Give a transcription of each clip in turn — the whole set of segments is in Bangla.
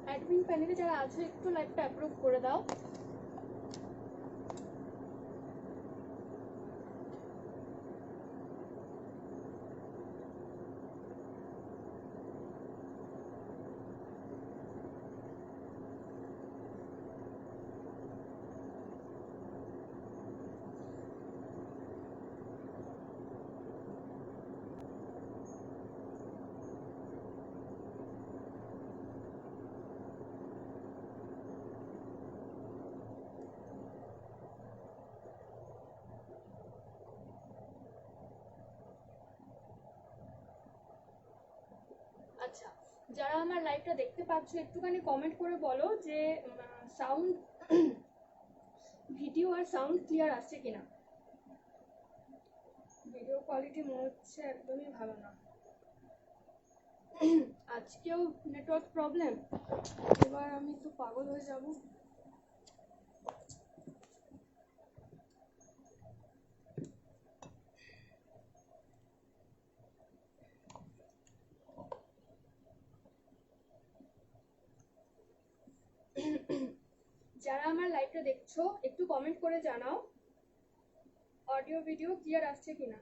অ্যাডমিন প্যানেলে যারা আছো একটু লাইভটা অ্যাপ্রুভ করে দাও। আচ্ছা, যারা আমার লাইভটা দেখতে পাচ্ছ একটুখানি কমেন্ট করে বলো যে সাউন্ড ভিডিও আর সাউন্ড ক্লিয়ার আসছে কিনা। ভিডিও কোয়ালিটি মনে হচ্ছে একদমই ভালো না। আজকেও নেটওয়ার্ক প্রবলেম, এবার আমি তো পাগল হয়ে যাব। যারা আমার লাইভটা দেখছো একটু কমেন্ট করে জানাও অডিও ভিডিও ক্লিয়ার আসছে কিনা।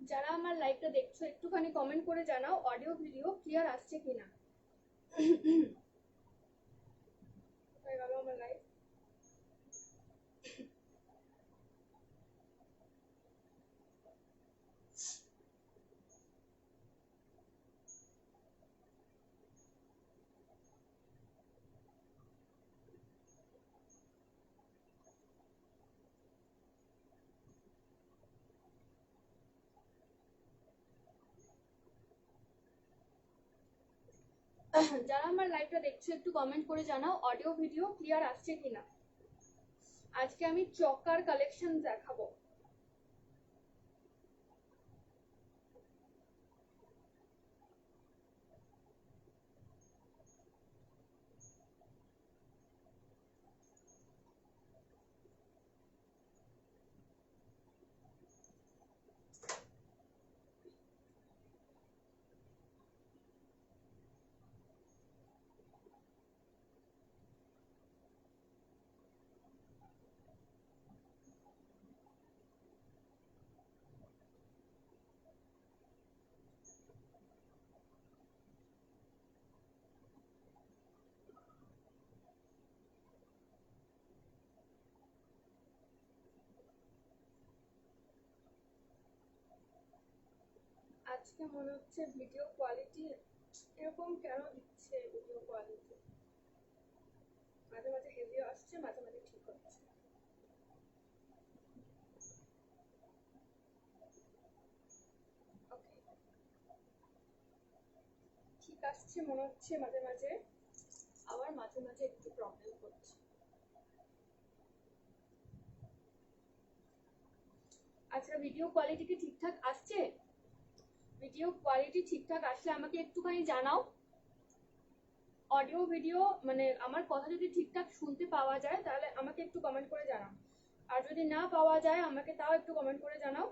যারা আমার লাইভটা দেখছো একটুখানি কমেন্ট করে জানাও অডিও ভিডিও ক্লিয়ার আসছে কিনা। হয়ে গেল আমার লাইভ। যারা আমার লাইভটা দেখছো একটু কমেন্ট করে জানাও অডিও ভিডিও ক্লিয়ার আসছে কিনা। আজকে আমি চকার কালেকশন দেখাবো। আজকে মনে হচ্ছে ভিডিও কোয়ালিটি এরকম কেন দিচ্ছে। ভিডিও কোয়ালিটি মাঝে মাঝে হেভি আসছে, মাঝে মাঝে ঠিক হচ্ছে। ঠিক আসছে মনে হচ্ছে মাঝে মাঝে, আবার মাঝে মাঝে একটু প্রবলেম হচ্ছে। আচ্ছা, ভিডিও কোয়ালিটি কি ঠিকঠাক আসছে? ভিডিও কোয়ালিটি ঠিকঠাক আসলে আমাকে একটুখানি জানাও। অডিও ভিডিও মানে আমার কথা যদি ঠিকঠাক শুনতে পাওয়া যায় তাহলে আমাকে একটু কমেন্ট করে জানাও, আর যদি না পাওয়া যায় আমাকে তাও একটু কমেন্ট করে জানাও।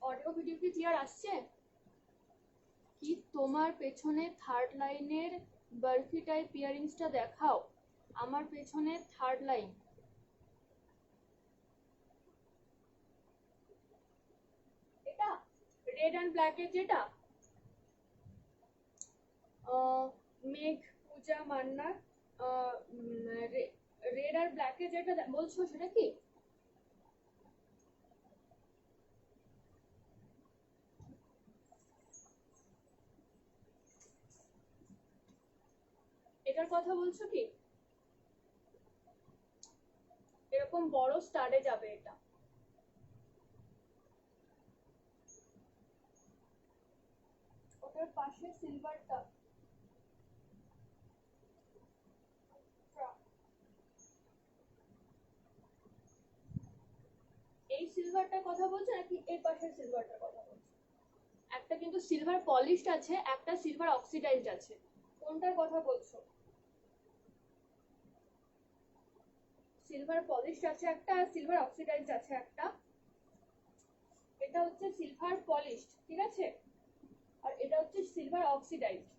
অডিও ভিডিও কি ক্লিয়ার আসছে? কি তোমার পেছনে থার্ড লাইনের বার্ফি টাইপ ইয়ারিংসটা দেখাও। আমার পেছনে থার্ড লাইন, এটা রেড অ্যান্ড ব্ল্যাক এর যেটা মেঘ পূজা মান্নার রেড আর ব্ল্যাকে যেটা বলছো সেটা কি? এটার কথা বলছো কি? এরকম বড় স্টারে যাবে এটা। ওটার পাশে সিলভারটা, এই সিলভারটার কথা বলছো নাকি এর পাশের সিলভারটার কথা বলছো? একটা কিন্তু সিলভার পলিশড আছে, একটা সিলভার অক্সিডাইজড আছে, কোনটার কথা বলছো? সিলভার পলিশড আছে একটা আর সিলভার অক্সিডাইজড আছে একটা। এটা হচ্ছে সিলভার পলিশড, ঠিক আছে, আর এটা হচ্ছে সিলভার অক্সিডাইজড।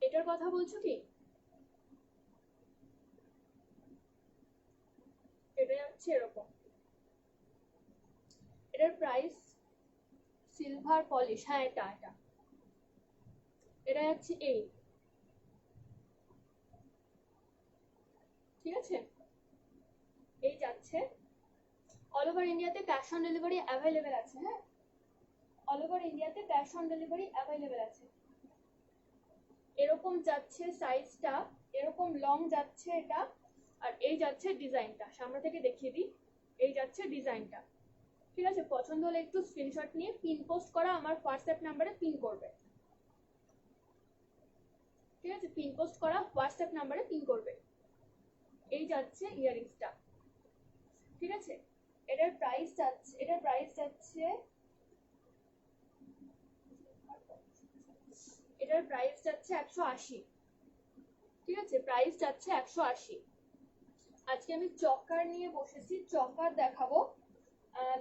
এটার কথা বলছো কি? এটা হচ্ছে এরকম, এটার প্রাইস সিলভার পলিশ, হ্যাঁ এটা এটা এটা হচ্ছে এই, ঠিক আছে, এই যাচ্ছে। অল ওভার ইন্ডিয়াতে ক্যাশ অন ডেলিভারি অ্যাভেলেবেল আছে, হ্যাঁ, অল ওভার ইন্ডিয়াতে ক্যাশ অন ডেলিভারি অ্যাভেলেবেল আছে। এরকম যাচ্ছে সাইজটা, এরকম লং যাচ্ছে এটা, আর এই যাচ্ছে ডিজাইনটা, সামনে থেকে দেখিয়ে দিই, এই যাচ্ছে ডিজাইনটা, ঠিক আছে। পছন্দ হলে একটু স্ক্রিনশট নিয়ে পিন পোস্ট করা আমার হোয়াটসঅ্যাপ নাম্বারে পিন করবে, ঠিক আছে, পিন পোস্ট করা হোয়াটসঅ্যাপ নাম্বারে পিন করবে। এই যাচ্ছে ইয়ারিংসটা, ঠিক আছে। এটার প্রাইস যাচ্ছে, এটার প্রাইস যাচ্ছে 180, ঠিক আছে, প্রাইস যাচ্ছে 180। আজকে আমি চকার নিয়ে বসেছি, চকার দেখাবো।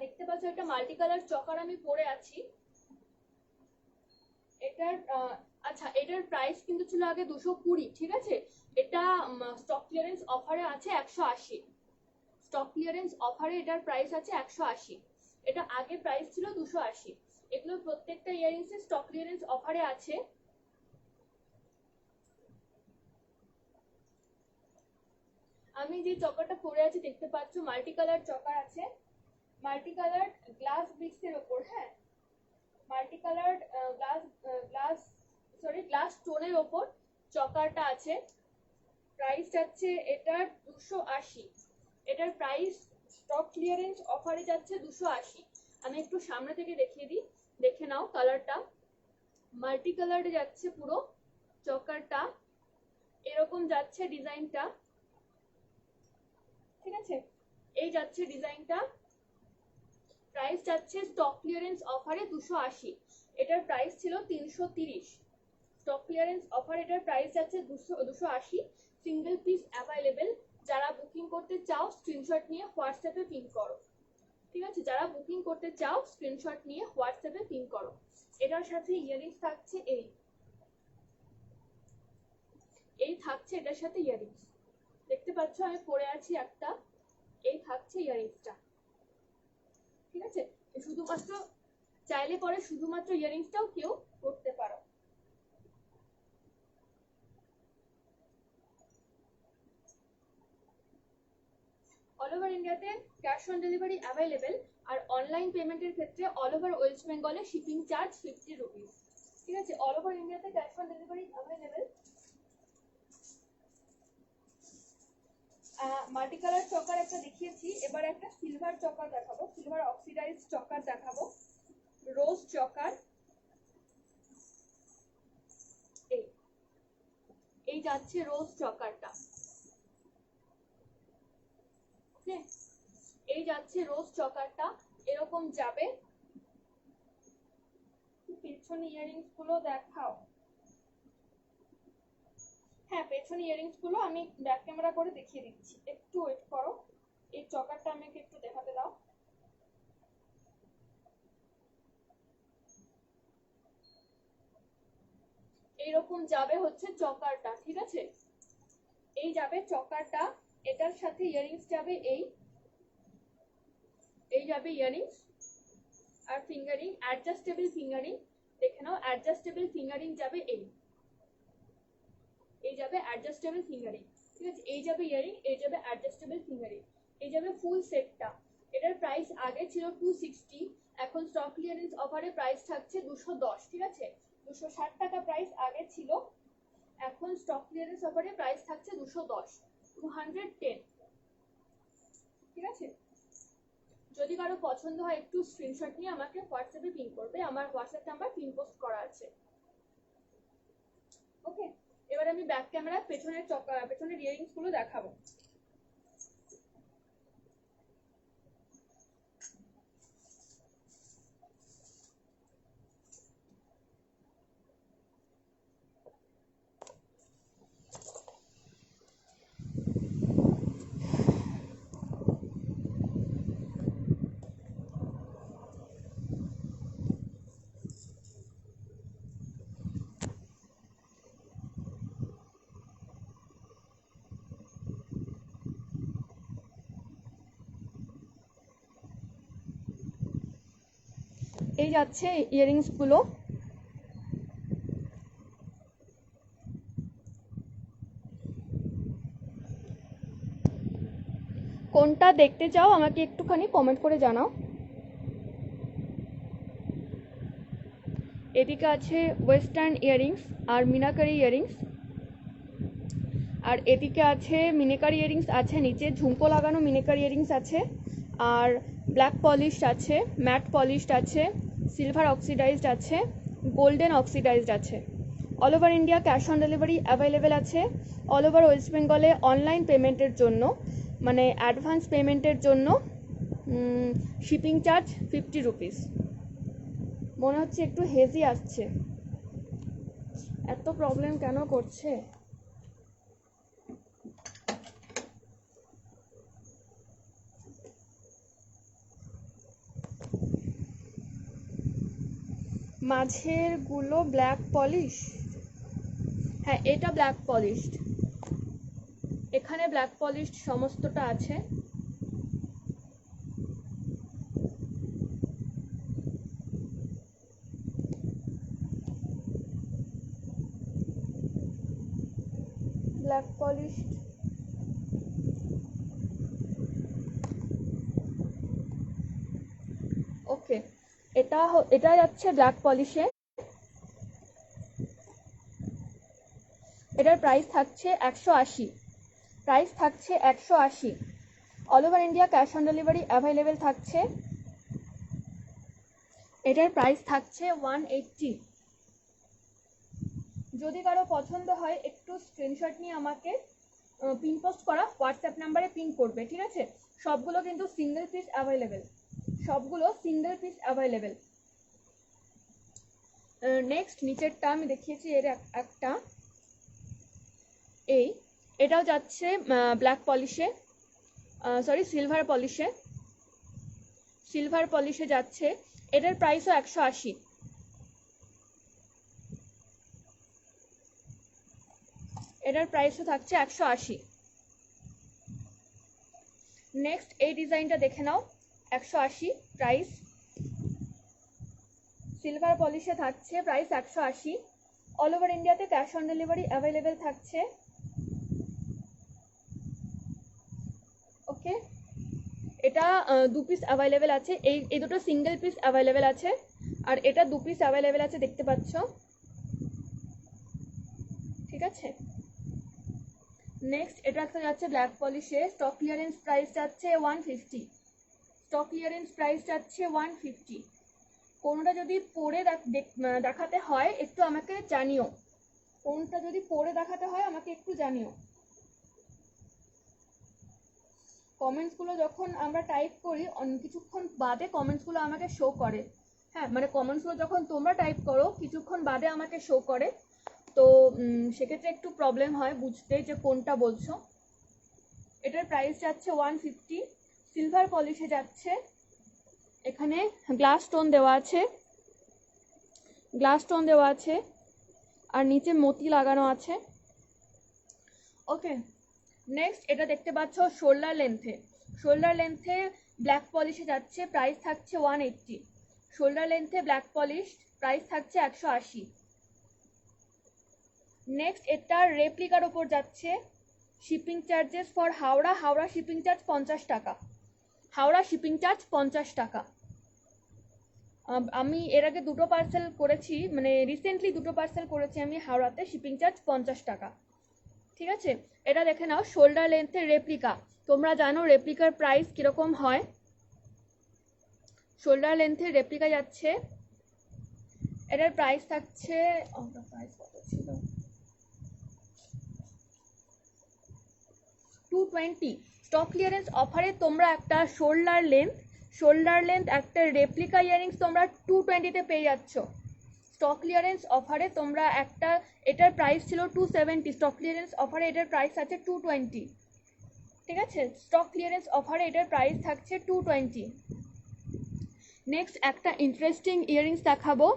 দেখতে পাচ্ছ একটা মাল্টি কালার চকার আমি পরে আছি। এটার আচ্ছা, এটার প্রাইস কিন্তু ছিল আগে 220, ঠিক আছে, এটা স্টক ক্লিয়ারেন্স অফারে আছে 180। স্টক ক্লিয়ারেন্স অফারে এটার প্রাইস আছে 180, এটা আগে প্রাইস ছিল 280। এগুলো প্রত্যেকটা ইয়ারিংস এর স্টক ক্লিয়ারেন্স অফারে আছে। আমি যে চকারটা পরে আছি দেখতে পাচ্ছ মাল্টি কালার চকার আছে, মাল্টি কালার গ্লাস ব্রিক্স এর উপর, হ্যাঁ, মাল্টি কালার গ্লাস স্টোনের ওপর চকারটা আছে। প্রাইস যাচ্ছে এটার 280, এটার প্রাইস স্টক ক্লিয়ারেন্স অফারে যাচ্ছে 280। আমি একটু সামনে থেকে দেখিয়ে দিই, দেখে নাও কালারটা, মাল্টি কালারে যাচ্ছে পুরো চকারটা, এরকম যাচ্ছে ডিজাইনটা, ঠিক আছে, এই যাচ্ছে ডিজাইনটা। প্রাইস যাচ্ছে স্টক ক্লিয়ারেন্স অফারে 280, এটার প্রাইস ছিল 330। স্টক ক্লিয়ারেন্স অফার, এটার প্রাইস যাচ্ছে 280, সিঙ্গেল পিস অ্যাভেলেবেল। যারা বুকিং করতে চাও স্ক্রিনশট নিয়ে হোয়াটসঅ্যাপে পিন করো, ঠিক আছে, যারা বুকিং করতে চাও স্ক্রিনশট নিয়ে হোয়াটসঅ্যাপে পিন করো। এটার সাথে ইয়ারিংস থাকছে এই থাকছে এটার সাথে ইয়ারিংস, দেখতে পাচ্ছ আমি পরে আছি একটা, এই থাকছে ইয়ারিংসটা, ঠিক আছে। শুধুমাত্র চাইলে পরে শুধুমাত্র ইয়ারিংসটাও কেউ করতে পারো। অল ওভার ইন্ডিয়াতে ক্যাশ অন ডেলিভারি অ্যাভেলেবেল, আর অনলাইন পেমেন্টের ক্ষেত্রে অল ওভার ওয়েস্ট বেঙ্গলে শিপিং চার্জ 50 রুপিস, ঠিক আছে। অল ওভার ইন্ডিয়াতে cash on delivery available. Multi colour choker একটা দেখিয়েছি, এবার একটা সিলভার চকার দেখাবো, সিলভার অক্সিডাইজ চকার দেখাবো, রোজ চকার। এই যাচ্ছে রোজ চকারটা, এই যাচ্ছে রোজ চকারটা, এরকম যাবে। পেছনে ইয়ারিংস গুলো দেখাও, হ্যাঁ পেছনে ইয়ারিংস গুলো আমি ব্যাক ক্যামেরা করে দেখিয়ে দিচ্ছি, একটু ওয়েট করো, এই চকারটা আমাকে একটু দেখাতে দাও। এইরকম যাবে হচ্ছে চকারটা, ঠিক আছে, এই যাবে চকারটা, এটার সাথে ইয়ারিংস যাবে এই যাবে ইয়ারিংস আর ফিঙ্গারিং, অ্যাডজাস্টেবল ফিঙ্গারিং, দেখে নাও অ্যাডজাস্টেবল ফিঙ্গারিং যাবে এই যাবে অ্যাডজাস্টেবল ফিঙ্গারিং, ঠিক আছে, এই যাবে ইয়ারিং, এই যাবে অ্যাডজাস্টেবল ফিঙ্গারিং, এই যাবে ফুল সেটটা। এটার প্রাইস আগে ছিল 260, এখন স্টক ক্লিয়ারেন্স অফারে প্রাইস থাকছে 210, ঠিক আছে, 260 টাকা প্রাইস আগে ছিল, এখন স্টক ক্লিয়ারেন্স অফারে প্রাইস থাকছে 210, 210, ঠিক আছে। যদি কারো পছন্দ হয় একটু স্ক্রিনশট নিয়ে আমাকে হোয়াটসঅ্যাপে পিন করবে, আমার হোয়াটসঅ্যাপ নাম্বার পিন পোস্ট করা আছে। ওকে, এবার আমি ব্যাক ক্যামেরা পেছনের ইয়ারিংস গুলো দেখাবো। এই যাচ্ছে ইয়ারিংস গুলো, কোনটা দেখতে চাও আমাকে একটুখানি কমেন্ট করে জানাও। এদিকে আছে ওয়েস্টার্ন ইয়ারিংস আর মিনাকারি ইয়ারিংস, আর এদিকে আছে মিনাকারি ইয়ারিংস আছে, নিচে ঝুমকো লাগানো মিনাকারি ইয়ারিংস আছে, আর ব্ল্যাক পলিশড আছে, ম্যাট পলিশড আছে, সিলভার অক্সিডাইজড আছে, গোল্ডেন অক্সিডাইজড আছে। All over India cash on delivery available আছে। অল ওভার ওয়েস্ট বেঙ্গলে অনলাইন পেমেন্টের জন্য, মানে অ্যাডভান্স পেমেন্টের জন্য শিপিং চার্জ 50 রুপিস। মনে হচ্ছে একটু হেজি আসছে, এত প্রবলেম কেন করছে? মাঝের গুলো ব্ল্যাক পলিশ, হ্যাঁ এটা ব্ল্যাক পলিশড, এখানে ব্ল্যাক পলিশড সমস্তটা আছে। ব্ল্যাক পলিশড, ওকে, এটা যাচ্ছে ব্ল্যাক পলিশে, এটার প্রাইস থাকছে 180, প্রাইস থাকছে 180। All over India cash on delivery available থাকছে, এটার প্রাইস থাকছে 180। যদি কারো পছন্দ হয় একটু স্ক্রিনশট নিয়ে আমাকে পিন পোস্ট করা হোয়াটসঅ্যাপ নাম্বারে পিন করবে, ঠিক আছে। সবগুলো কিন্তু সিঙ্গেল পিস অ্যাভেলেবেল, সবগুলো সিঙ্গেল পিস অ্যাভেলেবেল। নেক্সট নিচেরটা আমি দেখিয়েছি, এর একটা এটাও যাচ্ছে ব্ল্যাক পলিশে, সরি সিলভার পলিশে, সিলভার পলিশে যাচ্ছে, এটার প্রাইসও 180, এটার প্রাইসও থাকছে 180। নেক্সট এই ডিজাইনটা দেখে নাও, 180 প্রাইস, সিলভার পলিশে থাকছে, প্রাইস 180। অল ওভার ইন্ডিয়াতে ক্যাশ অন ডেলিভারি অ্যাভেলেবেল থাকছে। ওকে, এটা 2 পিস অ্যাভেলেবেল আছে, এই দুটো সিঙ্গেল পিস অ্যাভেলেবেল আছে, আর এটা 2 পিস অ্যাভেলেবেল আছে, দেখতে পাচ্ছ, ঠিক আছে। নেক্সট এটা একটা যাচ্ছে ব্ল্যাক পলিশে, স্টক ক্লিয়ারেন্স প্রাইস যাচ্ছে 150, স্টক ক্লিয়ারেন্স প্রাইস যাচ্ছে 150। কোনটা যদি পরে দেখাতে হয় একটু আমাকে জানিও, কোনটা যদি পরে দেখাতে হয় আমাকে একটু জানিও। কমেন্টসগুলো যখন আমরা টাইপ করি কিছুক্ষণ বাদে কমেন্টসগুলো আমাকে শো করে, হ্যাঁ মানে কমেন্টসগুলো যখন তোমরা টাইপ করো কিছুক্ষণ বাদে আমাকে শো করে, তো সেক্ষেত্রে একটু প্রবলেম হয় বুঝতে যে কোনটা বলছো। এটার প্রাইস যাচ্ছে 150, সিলভার পলিশে যাচ্ছে, এখানে গ্লাস স্টোন দেওয়া আছে, গ্লাস স্টোন দেওয়া আছে, আর নিচে মতি লাগানো আছে। ওকে, নেক্সট এটা দেখতে পাচ্ছ শোল্ডার লেন্থে ব্ল্যাক পলিশে যাচ্ছে, প্রাইস থাকছে 180। শোল্ডার লেন্থে ব্ল্যাক পলিশ প্রাইস থাকছে 180। নেক্সট এটা রেপ্লিকার ওপর যাচ্ছে, shipping charges for Howrah shipping charge 50 টাকা, হাওড়া শিপিং চার্জ 50 টাকা। আমি এর আগে দুটো পার্সেল করেছি, মানে রিসেন্টলি দুটো পার্সেল করেছি আমি হাওড়াতে, শিপিং চার্জ 50 টাকা। ঠিক আছে, এটা দেখে নাও শোল্ডার লেন্থের রেপ্লিকা। তোমরা জানো রেপ্লিকার প্রাইস কিরকম হয়। শোল্ডার লেন্থের রেপ্লিকা যাচ্ছে, এটার প্রাইস থাকছে, প্রাইস কত ছিল, 220। স্টক ক্লিয়ারেন্স অফারে তোমরা একটা শোল্ডার লেন্থ একটা রেপ্লিকা ইয়ারিংস তোমরা 220-তে পেয়ে যাচ্ছ। স্টক ক্লিয়ারেন্স অফারে তোমরা একটা, এটার প্রাইস ছিল 270, স্টক ক্লিয়ারেন্স অফারে এটার প্রাইস আছে 220। ঠিক আছে, স্টক ক্লিয়ারেন্স অফারে এটার প্রাইস থাকছে 220। নেক্সট একটা ইন্টারেস্টিং ইয়ারিংস দেখাবো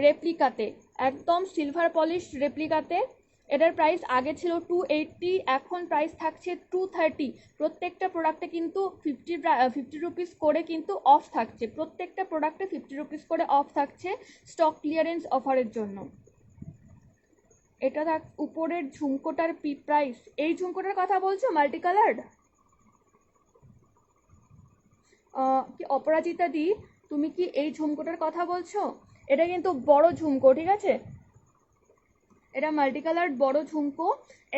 রেপ্লিকাতে, একদম সিলভার পলিশ রেপ্লিকাতে। এটার প্রাইস আগে ছিল 280, এখন প্রাইস থাকছে 230। প্রত্যেকটা প্রোডাক্টে কিন্তু 50 রুপিস করে কিন্তু অফ থাকছে, প্রত্যেকটা প্রোডাক্টে 50 রুপিস করে অফ থাকছে স্টক ক্লিয়ারেন্স অফারের জন্য। এটা উপরের ঝুমকোটার প্রাইস, এই ঝুমকোটার কথা বলছো মাল্টি কালার্ড? কি অপরাজিতা দি, তুমি কি এই ঝুমকোটার কথা বলছো? এটা কিন্তু বড় ঝুমকো, ঠিক আছে, এটা মাল্টি কালার বড় ঝুমকো।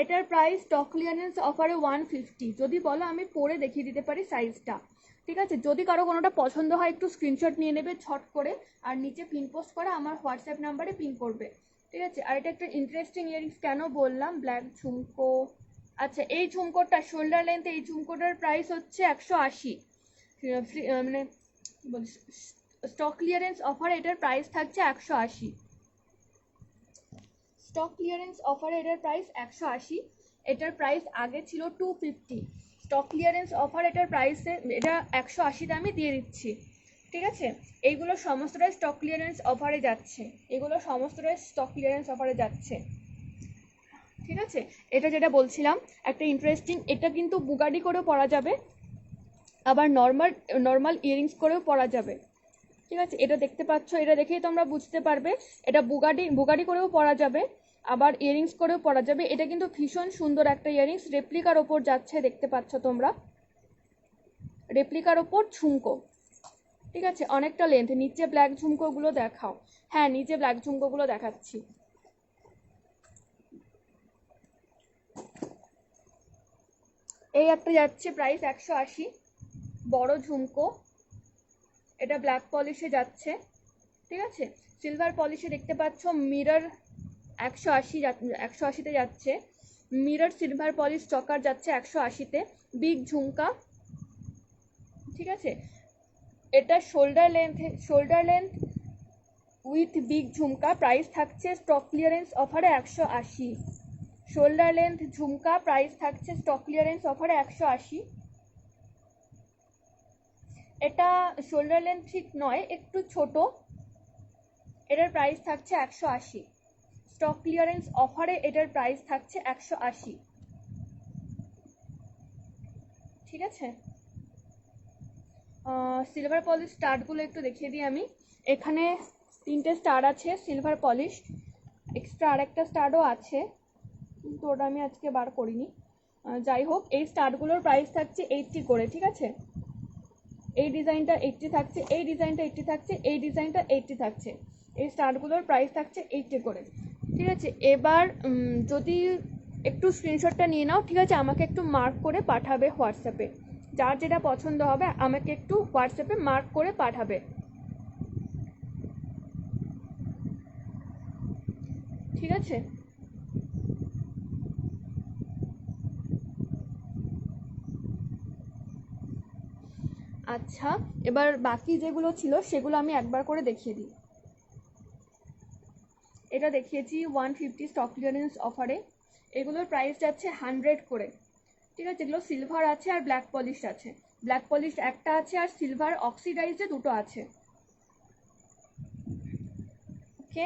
এটার প্রাইস স্টক ক্লিয়ারেন্স অফারে 150। যদি বলো আমি পরে দেখিয়ে দিতে পারি সাইজটা। ঠিক আছে, যদি কারো কোনোটা পছন্দ হয় একটু স্ক্রিনশট নিয়ে নেবে ছট করে, আর নিচে পিন পোস্ট করে আমার হোয়াটসঅ্যাপ নাম্বারে পিন করবে। ঠিক আছে, আর এটা একটা ইন্টারেস্টিং ইয়ারিংস কেন বললাম, ব্ল্যাক ঝুমকো। আচ্ছা, এই ঝুমকোটা শোল্ডার লেন্থ, এই ঝুমকোটার প্রাইস হচ্ছে 180, মানে স্টক ক্লিয়ারেন্স অফারে এটার প্রাইস থাকছে 180। স্টক ক্লিয়ারেন্স অফারে এটার প্রাইস 180, এটার প্রাইস আগে ছিল 250। স্টক ক্লিয়ারেন্স অফার এটার প্রাইসে এটা 180-তে আমি দিয়ে দিচ্ছি। ঠিক আছে, এইগুলো সমস্তটাই স্টক ক্লিয়ারেন্স অফারে যাচ্ছে, এগুলো সমস্তটাই স্টক ক্লিয়ারেন্স অফারে যাচ্ছে। ঠিক আছে, এটা যেটা বলছিলাম একটা ইন্টারেস্টিং, এটা কিন্তু বুগাডি করেও পরা যাবে, আবার নর্মাল ইয়ারিংস করেও পরা যাবে। ঠিক আছে, এটা দেখতে পাচ্ছ, এটা দেখেই তোমরা বুঝতে পারবে এটা বুগাডি করেও পরা যাবে, আবার ইয়ারিংস করেও পরা যাবে। এটা কিন্তু ভীষণ সুন্দর একটা ইয়ারিংস, রেপ্লিকার ওপর যাচ্ছে, দেখতে পাচ্ছ তোমরা, রেপ্লিকার ওপর ঝুমকো। ঠিক আছে, অনেকটা লেন্থ। নিচে ব্ল্যাক ঝুমকোগুলো দেখাও। হ্যাঁ, নিচে ব্ল্যাক ঝুমকোগুলো দেখাচ্ছি। এই একটা যাচ্ছে প্রাইস 180, বড় ঝুমকো, এটা ব্ল্যাক পলিশে যাচ্ছে। ঠিক আছে, সিলভার পলিশে দেখতে পাচ্ছ মিরর 180-তে যাচ্ছে, মিরর সিলভার পলিশ চকার যাচ্ছে 180-তে, বিগ ঝুমকা। ঠিক আছে, এটা shoulder length with big jhumka, price থাকছে স্টক ক্লিয়ারেন্স অফারে 180। শোল্ডার লেন্থ ঝুমকা প্রাইস থাকছে স্টক ক্লিয়ারেন্স অফারে 180। এটা শোল্ডার লেন্থ ঠিক নয়, একটু ছোট, এটার প্রাইস থাকছে 180। স্টক ক্লিয়ারেন্স অফারে এটার প্রাইস থাকছে 180। ঠিক আছে, সিলভার পলিশ স্টারগুলো একটু দেখিয়ে দিই আমি। এখানে 3টে স্টার আছে সিলভার পলিশ, এক্সট্রা আরেকটা স্টারও আছে কিন্তু ওটা আমি আজকে বার করিনি। যাই হোক, এই স্টারগুলোর প্রাইস থাকছে 80 করে। ঠিক আছে, এই ডিজাইনটা 80 থাকছে, এই ডিজাইনটা 80 থাকছে, এই ডিজাইনটা 80 থাকছে, এই স্টারগুলোর প্রাইস থাকছে 80 করে। ঠিক আছে, এবার যদি একটু স্ক্রিনশটটা নিয়ে নাও। ঠিক আছে, আমাকে একটু মার্ক করে পাঠাবে হোয়াটসঅ্যাপে, যার যেটা পছন্দ হবে আমাকে একটু হোয়াটসঅ্যাপে মার্ক করে পাঠাবে। ঠিক আছে, আচ্ছা, এবার বাকি যেগুলো ছিল সেগুলো আমি একবার করে দেখিয়ে দিই। এটা দেখিয়েছি 150 স্টক ক্লিয়ারেন্স অফারে, এগুলোর প্রাইস যাচ্ছে 100 করে। ঠিক আছে, এগুলো সিলভার আছে আর ব্ল্যাক পলিশ আছে, ব্ল্যাক পলিশ একটা আছে আর সিলভার অক্সিডাইজে দুটো আছে। ওকে,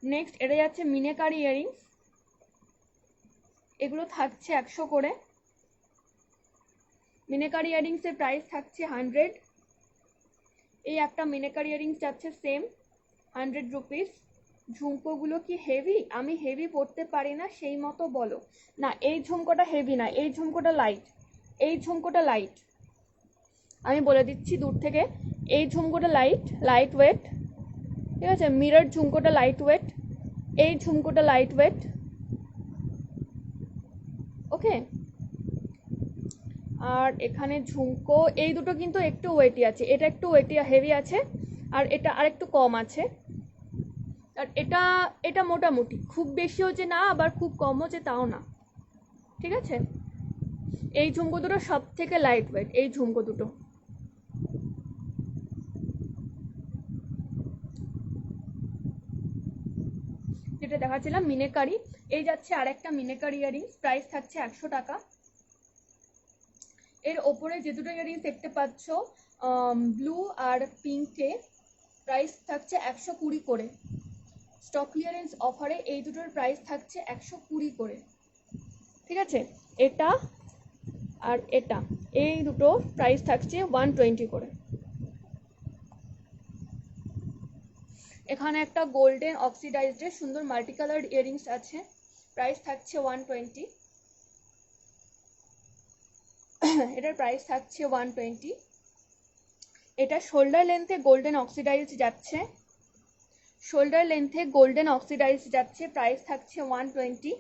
নেক্সট এটা যাচ্ছে মিনেকারি ইয়ারিংস, এগুলো থাকছে 100 করে। মিনেকারি ইয়ারিংসের প্রাইস থাকছে 100। এই একটা মিনেকারি ইয়ারিংস যাচ্ছে সেম 100 রুপিস। ঝুমকোগুলো কি হেভি? আমি হেভি পড়তে পারি না সেই মতো বলো। না, এই ঝুমকোটা হেভি না, এই ঝুমকোটা লাইট, এই ঝুমকোটা লাইট। আমি বলে দিচ্ছি দূর থেকে, এই ঝুমকোটা লাইট ওয়েট, ঠিক আছে। মিরর ঝুমকোটা লাইট ওয়েট, এই ঝুমকোটা লাইট ওয়েট, ওকে। আর এখানে ঝুমকো এই দুটো কিন্তু একটু ওয়েটি আছে, এটা একটু ওয়েটি হেভি আছে, আর এটা আর একটু কম আছে। আর এটা এটা মোটামুটি, খুব বেশি হচ্ছে না আবার খুব কম হচ্ছে তাও না, ঠিক আছে। এই ঝুমকো দুটো সব থেকে লাইট ওয়েট, এই ঝুমকো দুটো। যেটা দেখাচ্ছিলাম মিনেকারি, এই যাচ্ছে আর একটা মিনেকারি ইয়ারিংস, প্রাইস থাকছে 100 টাকা। এর ওপরে যে দুটো ইয়ারিংস দেখতে পাচ্ছ ব্লু আর পিঙ্কে, প্রাইস থাকছে 120 করে। স্টক ক্লিয়ারেন্স অফারে এই দুটোর প্রাইস থাকছে 120 করে, ঠিক আছে। এটা আর এটা, এই দুটো প্রাইস থাকছে 120 করে। এখানে একটা গোল্ডেন অক্সিডাইজড সুন্দর মাল্টি কালার ইয়ারিংস আছে, প্রাইস থাকছে 120। এটার প্রাইস থাকছে 120। এটা শোল্ডার লেন্থে গোল্ডেন অক্সিডাইজ যাচ্ছে, শোল্ডার লেন্থে গোল্ডেন অক্সিডাইজ যাচ্ছে, প্রাইস থাকছে 120।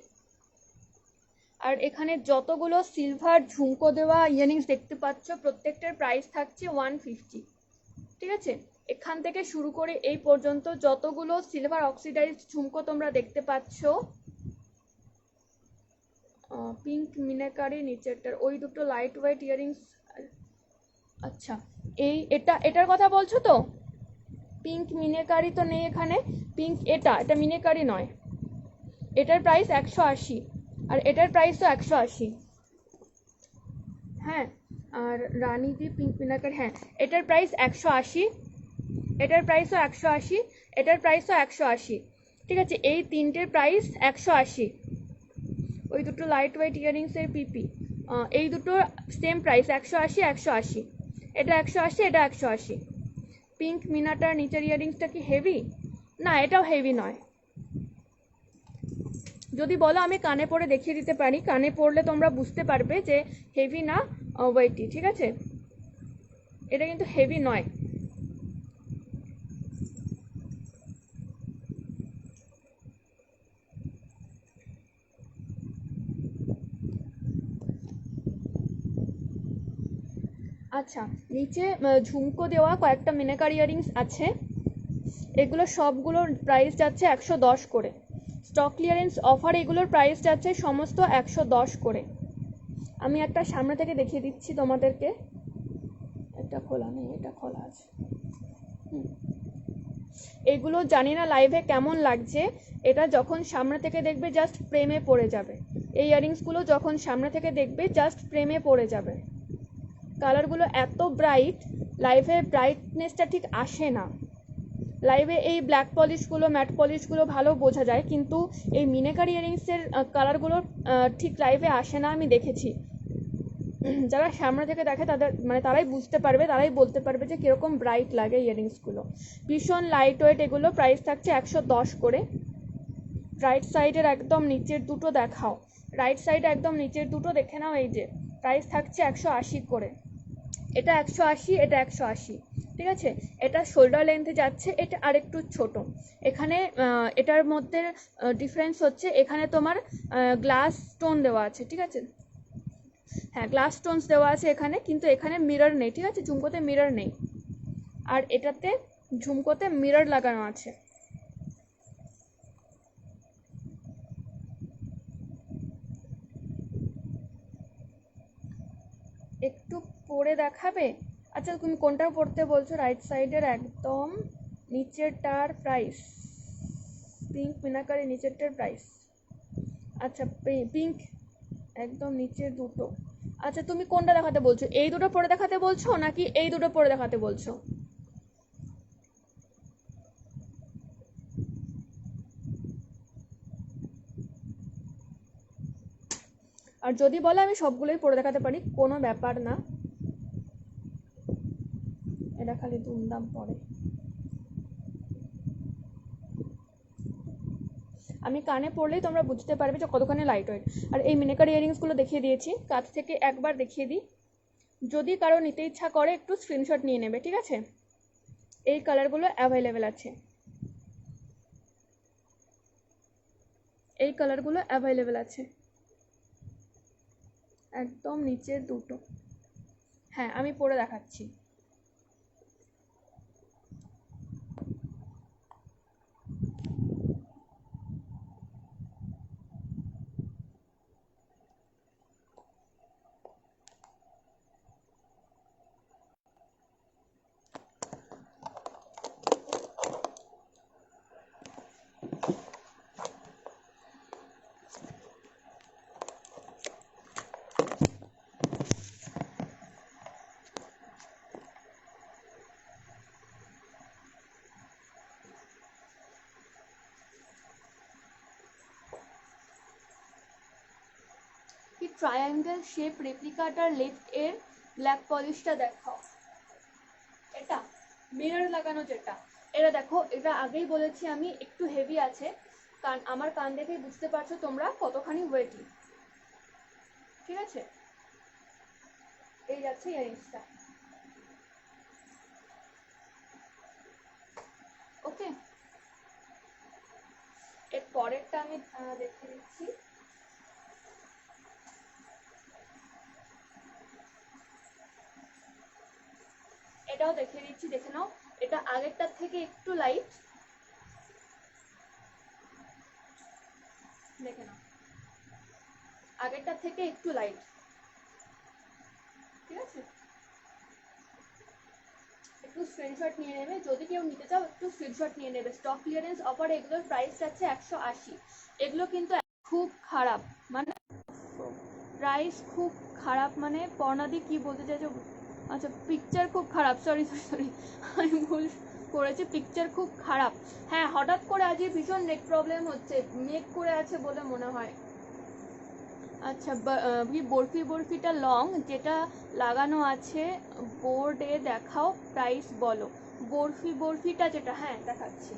আর এখানে যতগুলো সিলভার ঝুমকো দেওয়া ইয়ারিংস দেখতে পাচ্ছ প্রত্যেকটার প্রাইস থাকছে 150, ঠিক আছে। এখান থেকে শুরু করে এই পর্যন্ত যতগুলো সিলভার অক্সিডাইজ ঝুমকো তোমরা দেখতে পাচ্ছ, পিঙ্ক মিনাকারি নিচেরটার ওই দুটো লাইট ওয়েট ইয়ারিংস। আচ্ছা, এটার কথা বলছো তো? পিঙ্ক মিনেকারি তো নেই এখানে, পিঙ্ক এটা মিনেকারি নয়, এটার প্রাইস 180 আর এটার প্রাইসও 180। হ্যাঁ, আর রানীজি পিঙ্ক মিনাকারি, হ্যাঁ এটার প্রাইস 180, এটার প্রাইসও 180, এটার প্রাইসও 180, ঠিক আছে। এই তিনটের প্রাইস 180। ওই দুটো লাইট ওয়েট ইয়ারিংসের পিপি, এই দুটো সেম প্রাইস 180 180। এটা 180, এটা 180। পিঙ্ক মিনাটার নিচের ইয়ারিংসটা কি হেভি? না, এটাও হেভি নয়। যদি বলো আমি কানে পরে দেখিয়ে দিতে পারি, কানে পরলে তোমরা বুঝতে পারবে যে হেভি না ওয়েটি, ঠিক আছে। এটা কিন্তু হেভি নয়। আচ্ছা, নিচে ঝুমকো দেওয়া কয়েকটা মিনাকারি ইয়ারিংস আছে, এগুলো সবগুলোর প্রাইস যাচ্ছে 110 করে। স্টক ক্লিয়ারেন্স অফার এগুলোর প্রাইস যাচ্ছে সমস্ত 110 করে। আমি একটা সামনে থেকে দেখিয়ে দিচ্ছি তোমাদেরকে, এটা খোলা নেই, এটা খোলা আছে। এগুলো জানি না লাইভে কেমন লাগছে, এটা যখন সামনে থেকে দেখবে জাস্ট প্রেমে পড়ে যাবে। এই ইয়ারিংসগুলো যখন সামনে থেকে দেখবে জাস্ট প্রেমে পড়ে যাবে। কালারগুলো এত ব্রাইট, লাইভে ব্রাইটনেসটা ঠিক আসে না। লাইভে এই ব্ল্যাক পলিশগুলো ম্যাট পলিশগুলো ভালো বোঝা যায়, কিন্তু এই মিনেকারি ইয়ারিংসের কালারগুলো ঠিক লাইভে আসে না, আমি দেখেছি। যারা সামনে থেকে দেখে তাদের মানে তারাই বুঝতে পারবে, তারাই বলতে পারবে যে কীরকম ব্রাইট লাগে ইয়ারিংসগুলো। ভীষণ লাইট ওয়েট, এগুলো প্রাইস থাকছে 110 করে। রাইট সাইডের একদম নিচের দুটো দেখাও, রাইট সাইডে একদম নিচের দুটো দেখে নাও, এই যে প্রাইস থাকছে 180 করে। এটা 180, এটা 180, ঠিক আছে। এটা শোল্ডার লেন্থে যাচ্ছে, এটা আরেকটু ছোট। এখানে এটার মধ্যে ডিফারেন্স হচ্ছে এখানে তোমার গ্লাস স্টোন দেওয়া আছে, ঠিক আছে। হ্যাঁ, গ্লাস স্টোনস দেওয়া আছে এখানে, কিন্তু এখানে মিরর নেই, ঠিক আছে। ঝুমকোতে মিরর নেই, আর এটাতে ঝুমকোতে মিরর লাগানো আছে। একটু পরে দেখাবে? আচ্ছা, তুমি কোনটা পড়তে বলছো? রাইট সাইডের একদম নিচেরটার প্রাইস, পিঙ্ক মিনাকারি নিচেরটার প্রাইস। আচ্ছা, পিঙ্ক একদম নিচের দুটো। আচ্ছা, তুমি কোনটা দেখাতে বলছো? এই দুটো পরে দেখাতে বলছো নাকি এই দুটো পরে দেখাতে বলছো? আর যদি বলে আমি সবগুলোই পরে দেখাতে পারি, কোনো ব্যাপার না। এটা খালি দুমদাম পরে। আমি কানে পড়লেই তোমরা বুঝতে পারবে যে কতখানি লাইট ওয়েট। আর এই মিনেকার ইয়ারিংসগুলো দেখিয়ে দিয়েছি, কাছ থেকে একবার দেখিয়ে দিই। যদি কারো নিতে ইচ্ছা করে একটু স্ক্রিনশট নিয়ে নেবে, ঠিক আছে? এই কালারগুলো অ্যাভেলেবেল আছে, এই কালারগুলো অ্যাভেলেবেল আছে, একদম নিচের দুটো। হ্যাঁ, আমি পরে দেখাচ্ছি। কি ট্রায়াঙ্গেল শেপ রেপ্লিকাটার লেফট এর ব্ল্যাক পলিশটা দেখাও। এটা মিরর লাগানো যেটা, এটা দেখো, এটা আগেই বলেছি আমি, একটু হেভি আছে, কারণ আমার কান দেখেই বুঝতে পারছো তোমরা কতখানি ওয়েটি। ঠিক আছে, এই যাচ্ছে ইয়ারিংসটা। ওকে, এর পরেরটা আমি দেখে দিচ্ছি। এটাও দেখিয়ে দিচ্ছি, দেখে নাও। এটা আগেরটার থেকে একটু লাইট, দেখে নাও, আগেরটার থেকে একটু লাইট। ঠিক আছে, একটু স্ক্রিনশট নিয়ে নেবে, যদি কেউ নিতে চাও একটু স্ক্রিনশট নিয়ে নেবে। স্টক ক্লিয়ারেন্স অফার, এগুলোর প্রাইস যাচ্ছে 180। এগুলো কিন্তু খুব খারাপ, মানে প্রাইস খুব খারাপ, মানে পর্ণাদি কি বলতে চাইছো? আচ্ছা, পিকচার খুব খারাপ, সরি সরি সরি, আমি ভুল করেছি, পিকচার খুব খারাপ। হ্যাঁ, হঠাৎ করে আজকে ভীষণ নেট প্রবলেম হচ্ছে, মেক করে আছে বলে মনে হয়। আচ্ছা, বরফি বরফিটা লং যেটা লাগানো আছে বোর্ডে দেখাও, প্রাইস বলো। বরফি বরফিটা যেটা, হ্যাঁ দেখাচ্ছি।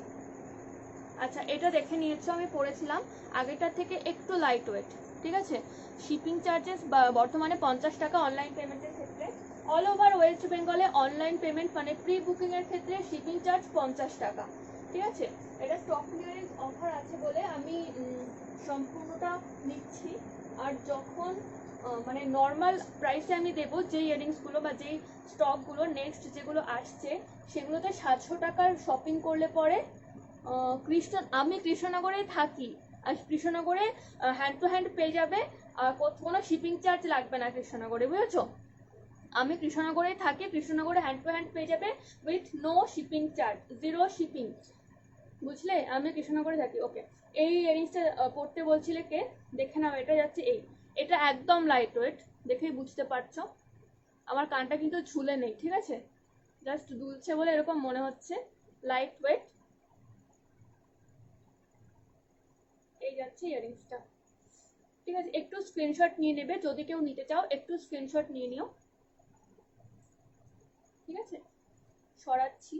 আচ্ছা, এটা দেখে নিয়েছো, আমি পড়েছিলাম, আগেটার থেকে একটু লাইট ওয়েট। ঠিক আছে, শিপিং চার্জেস বর্তমানে 50 টাকা অনলাইন পেমেন্টের ক্ষেত্রে। অল ওভার ওয়েস্ট বেঙ্গলে অনলাইন পেমেন্ট মানে প্রি বুকিংয়ের ক্ষেত্রে শিপিং চার্জ 50 টাকা। ঠিক আছে, এটা স্টক ক্লিয়ারেন্স অফার আছে বলে আমি সম্পূর্ণটা নিচ্ছি। আর যখন মানে নর্মাল প্রাইসে আমি দেবো যে ইয়ারিংসগুলো বা যেই স্টকগুলো নেক্সট যেগুলো আসছে, সেগুলোতে 700 টাকার শপিং করলে পরে আমি কৃষ্ণনগরেই থাকি, আর কৃষ্ণনগরে হ্যান্ড টু হ্যান্ড পেয়ে যাবে, আর কোনো শিপিং চার্জ লাগবে না কৃষ্ণনগরে, বুঝেছো? আমি কৃষ্ণনগরেই থাকি, কৃষ্ণনগরে হ্যান্ড টু হ্যান্ড পেয়ে যাবে with no shipping charge, zero shipping, বুঝলে? আমি কৃষ্ণনগরে থাকি। ওকে, এই ইয়ারিংসটা পড়তে বলছিলে কে? দেখে নাও, এটা যাচ্ছে এই, এটা একদম লাইট ওয়েট, দেখেই বুঝতে পারছো। আমার কানটা কিন্তু ঝুলে নেই, ঠিক আছে, জাস্ট দুলছে বলে এরকম মনে হচ্ছে, লাইট ওয়েট। এই যাচ্ছে ইয়ারিংসটা। ঠিক আছে, একটু স্ক্রিনশট নিয়ে নেবে, যদি কেউ নিতে চাও একটু স্ক্রিনশট নিয়ে নিও। ঠিক আছে, সরাচ্ছি,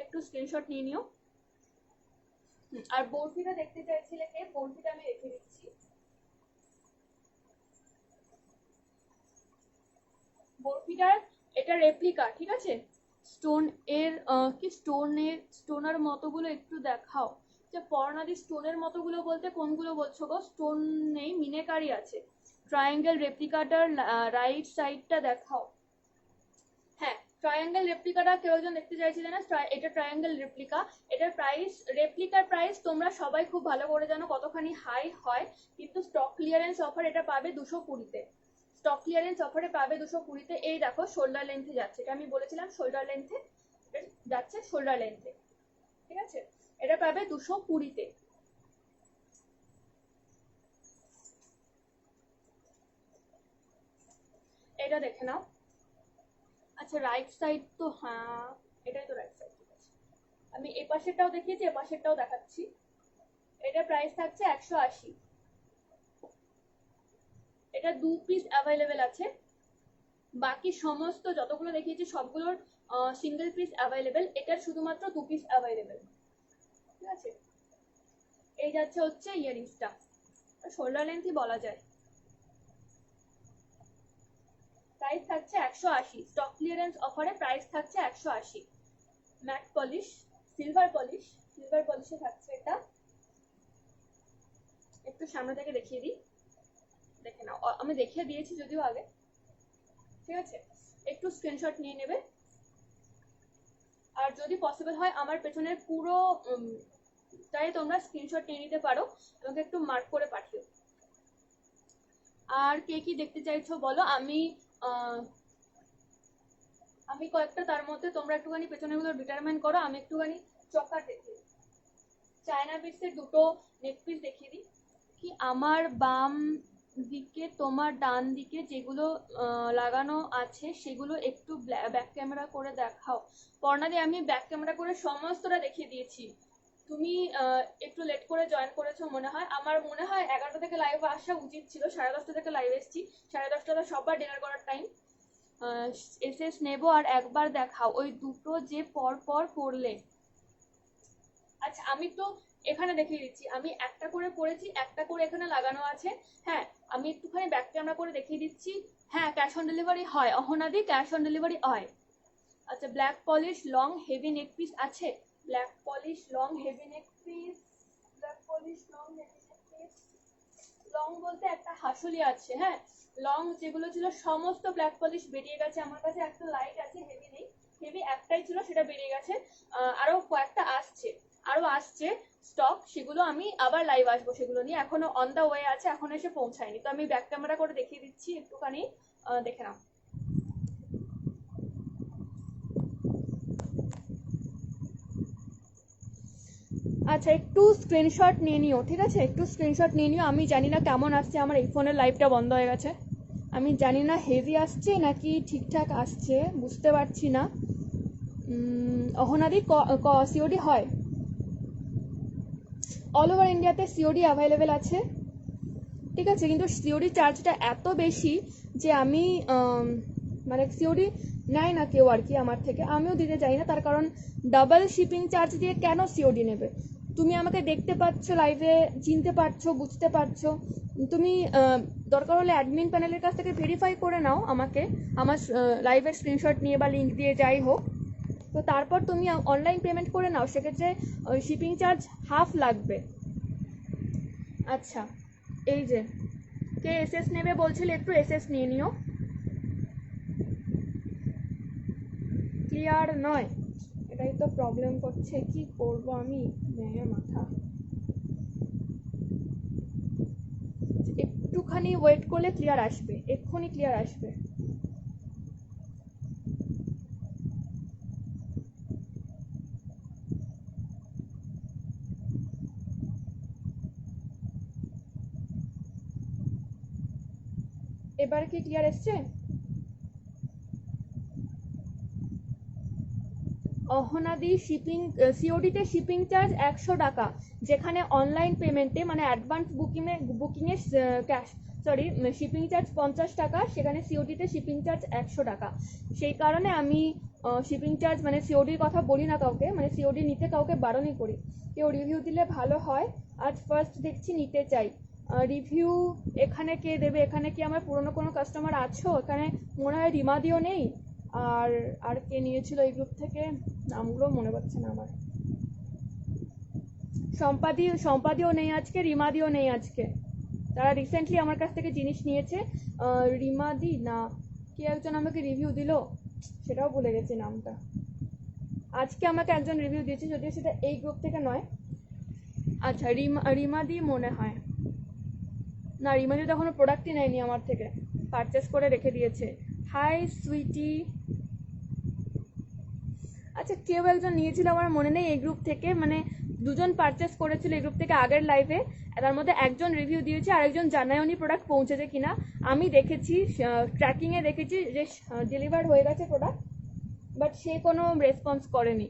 একটু স্ক্রিনশট নিয়ে নিও। আর বরফিটা দেখতে চাইছিলে কে? বরফিটা আমি রেখে দিচ্ছি। বরফিটার এটা রেপ্লিকা, ঠিক আছে, স্টোন এর কি স্টোনের মতোগুলো একটু দেখাও। যে পর্ণাদি স্টোনের মতোগুলো বলতে কোনগুলো বলছো গো? স্টোন নেই, মিনেকারি আছে। ট্রায়াঙ্গেল রেপ্লিকাটার রাইট সাইডটা দেখাও। হ্যাঁ, ট্রায়াঙ্গেল রেপ্লিকাটা কেউ একজন দেখতে চাইছিলে না, এটা ট্রায়াঙ্গেল রেপ্লিকা। এটার প্রাইস, রেপ্লিকার প্রাইস তোমরা সবাই খুব ভালো করে জানো কতখানি হাই হয়, কিন্তু স্টক ক্লিয়ারেন্স অফার এটা পাবে 220-তে। স্টক ক্লিয়ারেন্স অফারে পাবে 220-তে। এই দেখো, শোল্ডার লেন্থে যাচ্ছে, এটা আমি বলেছিলাম শোল্ডার লেন্থে যাচ্ছে, শোল্ডার লেন্থে। ঠিক আছে, এটা পাবে 220-তে। এটা দেখে নাও। আচ্ছা, রাইট সাইড তো, হ্যাঁ এটাই তো রাইট সাইড। ঠিক আছে, আমি এ পাশেরটাও দেখিয়েছি, এ পাশেরটাও দেখাচ্ছি। এটা প্রাইস থাকছে 180। এটা 2 পিস অ্যাভেলেবেল আছে, বাকি সমস্ত যতগুলো দেখিয়েছি সবগুলোর সিঙ্গেল পিস অ্যাভেলেবেল, এটার শুধুমাত্র 2 পিস অ্যাভেলেবেল। ঠিক আছে, এই যাচ্ছে হচ্ছে ইয়ারিংসটা, শোল্ডার লেন্থই বলা যায়। প্রাইস থাকছে 180, স্টক ক্লিয়ারেন্স অফারে প্রাইস থাকছে 180। Matte polish, silver polish, silver পলিশে থাকছে এটা। একটু সামনে থেকে দেখিয়ে দিই, দেখে নাও, আমি দেখিয়ে দিয়েছি যদিও আগে। ঠিক আছে, একটু স্ক্রিনশট নিয়ে নেবে, আর যদি পসিবল হয় আমার পেছনের পুরো তাই তোমরা স্ক্রিনশট নিয়ে নিতে পারো, আমাকে একটু মার্ক করে পাঠিও। আর কে কি দেখতে চাইছো বলো, আমি কয়েকটা তার মধ্যে তোমরা একটুখানি পেছনেগুলো ডিটারমাইন করো, আমি একটুখানি চকার দেখিয়ে দিই। চায়না বিটসের দুটো নেক পিস দেখিয়ে দিই। কি আমার বাম দিকে তোমার ডান দিকে যেগুলো লাগানো আছে সেগুলো একটু ব্যাক ক্যামেরা করে দেখাও। পর্ণাদি, আমি ব্যাক ক্যামেরা করে সমস্তটা দেখিয়ে দিয়েছি, তুমি একটু লেট করে জয়েন করেছো মনে হয়। আমার মনে হয় 11টা থেকে লাইভ আসা উচিত ছিল, 10:30 থেকে লাইভ এসেছি, 10:30টা সবার ডিনার করার টাইম। এসএস নেবো আর একবার দেখাও, ওই দুটো যে পর পর পড়লে। আচ্ছা, আমি তো এখানে দেখিয়ে দিচ্ছি, আমি একটা করে পড়েছি, একটা করে এখানে লাগানো আছে। হ্যাঁ, আমি একটুখানি ব্যাক ক্যামেরা করে দেখিয়ে দিচ্ছি। হ্যাঁ, ক্যাশ অন ডেলিভারি হয়, অহনাদি ক্যাশ অন ডেলিভারি হয়। আচ্ছা, black polish long heavy neck piece আছে, black polish long heavy neck piece, black polish long heavy neck piece. Long বলতে একটা হাসুলি আছে, হ্যাঁ, লং যেগুলো ছিল সমস্ত ব্ল্যাক পলিশ বেরিয়ে গেছে আমার কাছে, একটা লাইট আছে, হেভি নেই, হেভি একটাই ছিল সেটা বেরিয়ে গেছে। আরো কয়েকটা আসছে স্টক, সেগুলো আমি আবার লাইভ আসবো সেগুলো নিয়ে, এখনো অন দা ওয়ে আছে, এখনো এসে পৌঁছায়নি, তো আমি ব্যাক ক্যামেরা করে দেখিয়ে দিচ্ছি, একটুখানি দেখে নাও। আচ্ছা, একটু স্ক্রিনশট নিয়ে নিও, ঠিক আছে, একটু স্ক্রিনশট নিয়ে নিও। আমি জানি না কেমন আসছে, আমার এই ফোনের লাইভটা বন্ধ হয়ে গেছে, আমি জানি না হেভি আসছে নাকি ঠিকঠাক আসছে, বুঝতে পারছি না। অহনাদি সিওডি হয়, অল ওভার ইন্ডিয়াতে সিওডি অ্যাভেলেবেল আছে, ঠিক আছে, কিন্তু সিওডি চার্জটা এত বেশি যে আমি মানে সিওডি নেয় না কেউ আর কি আমার থেকে, আমিও দিতে চাই না, তার কারণ ডাবল শিপিং চার্জ দিয়ে কেন সিওডি নেবে। তুমি আমাকে দেখতে পাচ্ছ লাইভে, চিনতে পারছো, বুঝতে পারছো, তুমি দরকার হলে অ্যাডমিন প্যানেলের কাছ থেকে ভেরিফাই করে নাও আমাকে, আমার লাইভের স্ক্রিনশট নিয়ে বা লিঙ্ক দিয়ে যাই হোক, তো তারপর তুমি অনলাইন পেমেন্ট করে নাও, সেক্ষেত্রে শিপিং চার্জ হাফ লাগবে। আচ্ছা, এই যে কে এসএস নেবে বলছিলে, একটু এসএস নিয়ে নিও। ক্লিয়ার নয়, এটাই তো প্রবলেম করছে, কি করব আমি, মাথা। একটুখানি ওয়েট করলে ক্লিয়ার আসবে, এক্ষুনি ক্লিয়ার আসবে। এবার কি ক্লিয়ার এসছে? অহনাদি সিওডিতে শিপিং চার্জ 100 টাকা, যেখানে অনলাইন পেমেন্টে মানে অ্যাডভান্স বুকিংয়ে শিপিং চার্জ 50 টাকা, সেখানে সিওডিতে শিপিং চার্জ 100 টাকা। সেই কারণে আমি শিপিং চার্জ মানে সিওডির কথা বলি না কাউকে, মানে সিওডি নিতে কাউকে বারণই করি, কেউ রিভিউ দিলে ভালো হয়। আজ ফার্স্ট দেখছি নিতে চাই, রিভিউ এখানে কে দেবে, এখানে কি আমার পুরনো কোনো কাস্টমার আছো? এখানে মনে হয় রিমাদিও নেই, আর আর কে নিয়েছিল এই গ্রুপ থেকে, নামগুলো মনে পড়ছে না আমার, সম্পাদিও নেই আজকে, রিমাদিও নেই আজকে, তারা রিসেন্টলি আমার কাছ থেকে জিনিস নিয়েছে। রিমাদি না, কে একজন আমাকে রিভিউ দিল, সেটাও ভুলে গেছি নামটা, আজকে আমাকে একজন রিভিউ দিয়েছে, যদিও সেটা এই গ্রুপ থেকে নয়। আচ্ছা, রিমাদি মনে হয়, না রিমাদি তো এখনো প্রোডাক্টই নেয়নি আমার থেকে, পারচেস করে রেখে দিয়েছে। হাই সুইটি, আচ্ছা কেউ একজন নিয়েছিল আমার মনে নেই এই গ্রুপ থেকে, মানে দুজন পারচেস করেছিল এই গ্রুপ থেকে আগের লাইভে, তার মধ্যে একজন রিভিউ দিয়েছে আর একজন জানায়নি প্রোডাক্ট পৌঁছেছে কিনা। আমি দেখেছি ট্র্যাকিংয়ে দেখেছি যে ডেলিভার হয়ে গেছে প্রোডাক্ট, বাট সে কোনো রেসপন্স করেনি।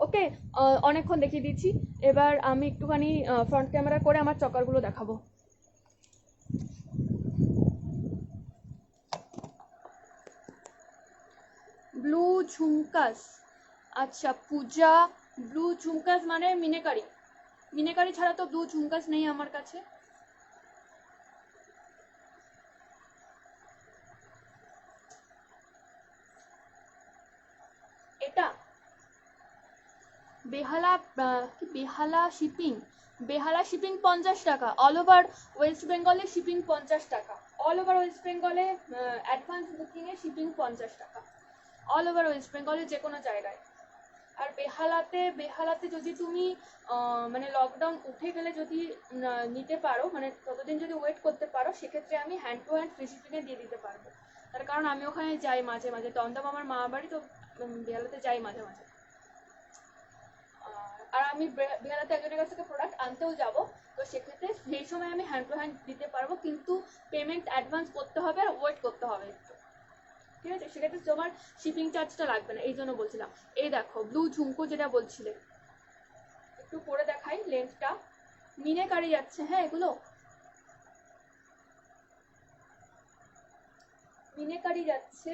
ও ওকে, অনেকক্ষণ দেখিয়ে দিচ্ছি, এবার আমি একটুখানি ফ্রন্ট ক্যামেরা করে আমার চকারগুলো দেখাবো। ব্লু ঝুমকাস, আচ্ছা পূজা, ব্লু ঝুমকাস মানে মিনেকারি, মিনেকারি ছাড়া তো ব্লু ঝুমকাস নেই আমার কাছে। এটা বেহালা, বেহালা শিপিং, বেহালা শিপিং 50 টাকা, অল ওভার ওয়েস্ট বেঙ্গলে শিপিং 50 টাকা, অল ওভার ওয়েস্ট বেঙ্গলে অ্যাডভান্স বুকিংয়ে শিপিং 50 টাকা, অল ওভার ওয়েস্ট বেঙ্গলে যে কোনো জায়গায়। আর বেহালাতে যদি তুমি মানে লকডাউন উঠে গেলে যদি নিতে পারো, মানে ততদিন যদি ওয়েট করতে পারো, সেক্ষেত্রে আমি হ্যান্ড টু হ্যান্ড ফ্রি শিপিংয়ে দিয়ে দিতে পারবো। তার কারণ আমি ওখানে যাই মাঝে মাঝে, দমদম আমার মা বাড়ি, তো বেহালাতে যাই মাঝে মাঝে। আর আমি বেহালাতে একজনের কাছ থেকে প্রোডাক্ট আনতেও যাব, তো সেক্ষেত্রে সেই সময় আমি হ্যান্ড টু হ্যান্ড দিতে পারবো, কিন্তু পেমেন্ট অ্যাডভান্স করতে হবে আর ওয়েট করতে হবে একটু, ঠিক আছে? সেক্ষেত্রে তোমার শিপিং চার্জটা লাগবে না, এই জন্য বলছিলাম। এই দেখো ব্লু ঝুমকো যেটা বলছিলে, একটু পরে দেখাই লেন্সটা, মিনেকারি যাচ্ছে, হ্যাঁ এগুলো মিনেকারি যাচ্ছে।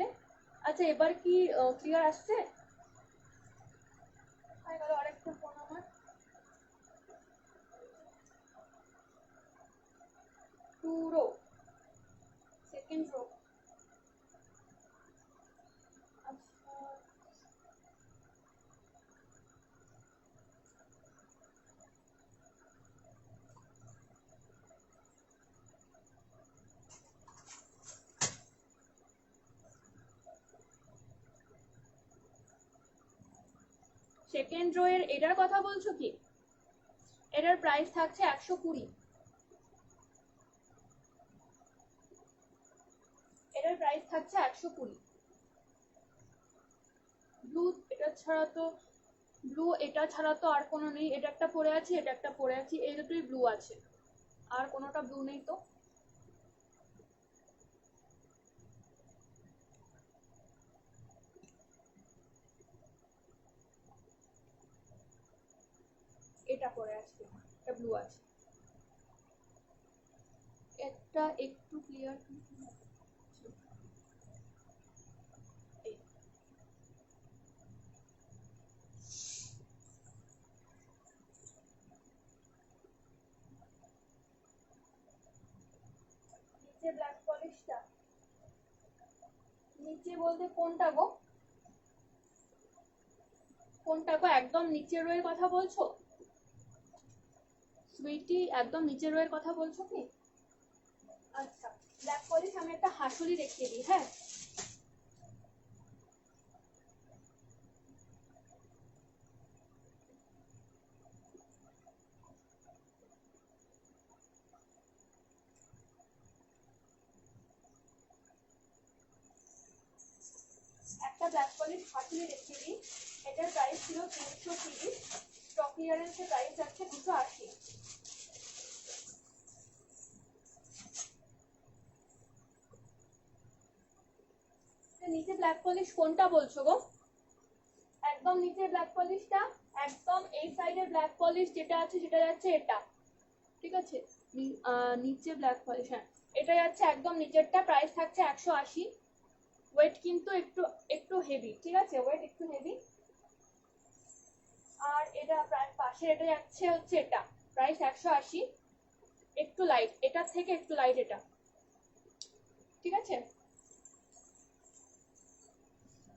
আচ্ছা এবার কি ক্লিয়ার আসছে? আরেকটা ফোন আমার, পুরো সেকেন্ড রো, আচ্ছা সেকেন্ড রো এর এটার কথা বলছো কি? এটার প্রাইস থাকছে 120, এটার প্রাইস থাকছে 120। ব্লু এটা ছাড়া তো, ব্লু এটা ছাড়া তো আর কোনো নেই, এটা একটা পরে আছি, এটা একটা পরে আছি, এই দুটোই ব্লু আছে, আর কোনোটা ব্লু নেই তো। এটা পরে আছি, এটা ব্লু আছে, এটা একটু ক্লিয়ার, নিচে ব্ল্যাক পলিশটা, নিচে বলতে কোনটা গো? কোনটা গো? একদম নিচের রোয়ের কথা বলছো সুইটি? একদম নিচের রোয়ের কথা বলছো কি? আচ্ছা ব্ল্যাক পলিশ আমি একটা হাসুলি দেখিয়ে দিই, হ্যাঁ একটা ব্ল্যাক পলিশ হাসুলি দেখিয়ে দিই। এটার প্রাইস ছিল 330, স্টক ক্লিয়ারেন্সের প্রাইস আছে 280। নিচে ব্ল্যাক পলিশ কোনটা বলছো গো? একদম নিচে ব্ল্যাক পলিশটা, একদম এই সাইডের ব্ল্যাক পলিশ যেটা আছে সেটা যাচ্ছে এটা, ঠিক আছে? নিচে ব্ল্যাক পলিশ, হ্যাঁ এটা যাচ্ছে একদম নিচেরটা, প্রাইস থাকছে 180। ওয়েট কিন্তু একটু একটু হেভি, ঠিক আছে? ওয়েট একটু হেভি। আর এটা প্রায় পাশে এটা যাচ্ছে হচ্ছে এটা, প্রাইস 180, একটু লাইট, এটা থেকে একটু লাইট এটা, ঠিক আছে?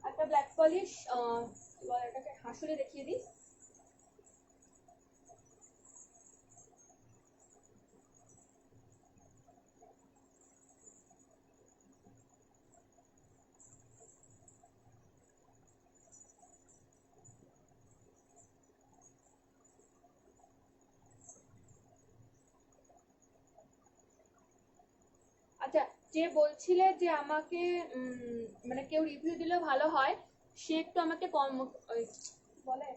একটা ব্ল্যাক পলিশ, এটাকে হাসুলে দেখিয়ে দিই। আচ্ছা যে বলছিলে যে আমাকে মানে কেউ রিভিউ দিলে ভালো হয়, সে একটু আমাকে কম বলে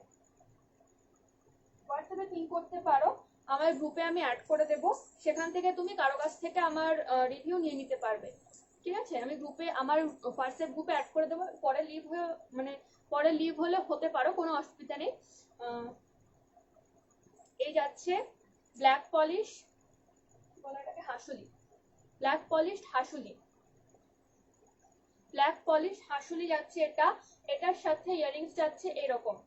হোয়াটসঅ্যাপে পিং করতে পারো, আমার গ্রুপে আমি অ্যাড করে দেবো, সেখান থেকে তুমি কারো কাছ থেকে আমার রিভিউ নিয়ে নিতে পারবে, ঠিক আছে, আমি গ্রুপে আমার হোয়াটসঅ্যাপ গ্রুপে অ্যাড করে দেবো, পরে লিভ হয়ে মানে পরে লিভ হলে হতে পারো, কোনো অসুবিধা নেই। এই যাচ্ছে ব্ল্যাক পলিশ, বলাটাকে হাসুলি, ব্ল্যাক পলিশ হাসুলি, ব্ল্যাক পলিশ হাসুলি যাচ্ছে এটা, এটার সাথে ইয়ারিংস যাচ্ছে এরকম।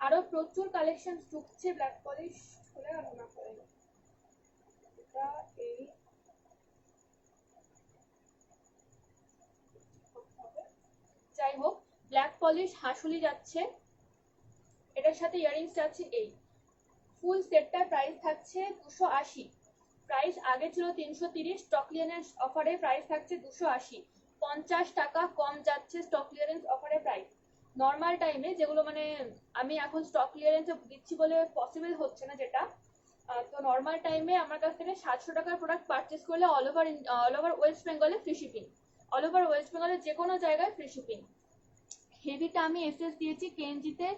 আরো প্রচুর কালেকশন ঢুকছে ব্ল্যাক পলিশ, খুলে গেল না করে এটা এই যাই হোক, ব্ল্যাক পলিশ হাসুলি যাচ্ছে, এটার সাথে ইয়ারিংস যাচ্ছে এই। ফুল সেটটার প্রাইস থাকছে 280, প্রাইস আগে ছিল 330, স্টক ক্লিয়ারেন্স অফারে প্রাইস থাকছে 280, 50 টাকা কম যাচ্ছে স্টক ক্লিয়ারেন্স অফারে প্রাইস। নর্মাল টাইমে যেগুলো মানে আমি এখন স্টক ক্লিয়ারেন্সে দিচ্ছি বলে পসিবল হচ্ছে না যেটা, তো নর্মাল টাইমে আমার কাছ থেকে 700 টাকার প্রোডাক্ট পারচেস করলে অল ওভার ওয়েস্ট বেঙ্গলে free shipping, all over West বেঙ্গলের যে কোনো জায়গায় ফ্রি শিপিং। হেভিটা আমি এসএস দিয়েছি, কেএনজিতে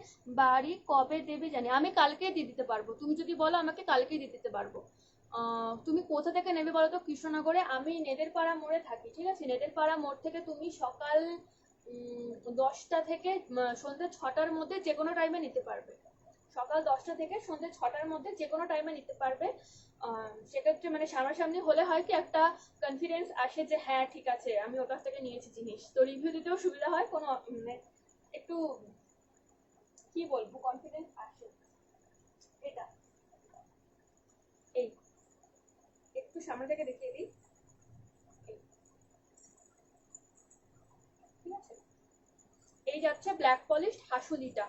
বাড়ি কবে দেবে জানি, আমি কালকেই দিয়ে দিতে পারবো, তুমি যদি বলো আমাকে কালকেই দিয়ে দিতে পারবো। তুমি কোথা থেকে নেবে বলো তো? কৃষ্ণনগরে, আমি নেদেরপাড়া মোড়ে থাকি, ঠিক আছে, নেদেরপাড়া মোড় থেকে তুমি সকাল 10টা থেকে সন্ধ্যে 6টার মধ্যে যে কোনো টাইমে নিতে পারবে, সকাল 10টা থেকে সন্ধ্যে 6টার মধ্যে যে কোনো টাইমে নিতে পারবে। সেক্ষেত্রে মানে সামনাসামনি হলে হয় কি একটা কনফিডেন্স আসে যে হ্যাঁ ঠিক আছে আমি ওর কাছ থেকে নিয়েছি জিনিস, তো রিভিউ দিতেও সুবিধা হয়, কোনো মানে একটু কি বলবো কনফিডেন্স আসে। এটা এই একটু সামনে থেকে দেখিয়ে দিই, ঠিক আছে, এই যাচ্ছে ব্ল্যাক পলিশ হাসুলিটা,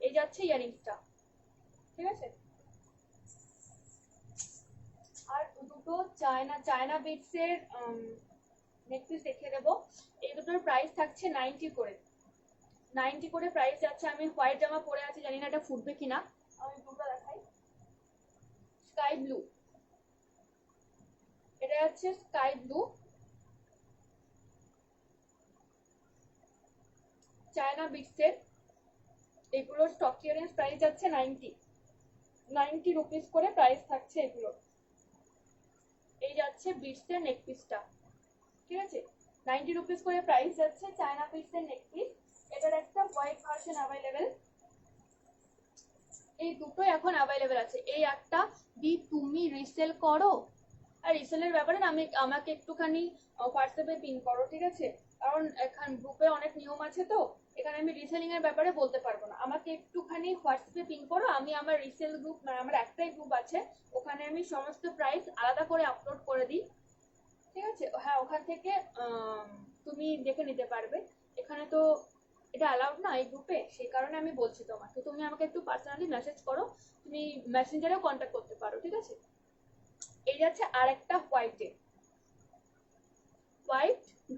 এই যাচ্ছে ইয়ারিংসটা, ঠিক আছে। আর দুটো চায়না বিটস এর নেকপিস দেখিয়ে দেবো, এই দুটোর প্রাইস থাকছে 90 করে, 90 করে প্রাইস যাচ্ছে। আমি হোয়াইট জামা পরে আছি, জানি না এটা ফুটবে কিনা, আমি ব্লুটা দেখাই, স্কাই ব্লু, এটা যাচ্ছে স্কাই ব্লু, চায়না বিটসের, এগুলোর স্টক ক্লিয়ারেন্স প্রাইস যাচ্ছে 90 রুপিস করে প্রাইস থাকছে এগুলো। এই যাচ্ছে বিটসের নেক পিসটা, ঠিক আছে, 90 রুপিস করে প্রাইস যাচ্ছে চায়না বিটসের নেক পিস। এটার একটা হোয়াইট ভার্সন অ্যাভেলেবেল, এই দুটোই এখন অ্যাভেলেবেল আছে। এই একটা দি তুমি রিসেল করো, আর রিসেলের ব্যাপারে না আমাকে একটুখানি হোয়াটসঅ্যাপে পিন করো, ঠিক আছে, কারণ এখন গ্রুপে অনেক নিয়ম আছে, তো এখানে আমি রিসেলিং এর ব্যাপারে বলতে পারবো না, আমাকে একটুখানি হোয়াটসঅ্যাপে পিন করো, আমি আমার রিসেল গ্রুপ মানে আমার একটাই গ্রুপ আছে, ওখানে আমি সমস্ত প্রাইস আলাদা করে আপলোড করে দিই, ঠিক আছে, হ্যাঁ ওখান থেকে তুমি দেখে নিতে পারবে। এখানে তো এটা অ্যালাউড না এই গ্রুপে, সেই কারণে আমি বলছি তোমাকে, তুমি আমাকে একটু পার্সোনালি মেসেজ করো, তুমি মেসেঞ্জারেও কন্ট্যাক্ট করতে পারো, ঠিক আছে। এই যাচ্ছে আর একটা হোয়াইট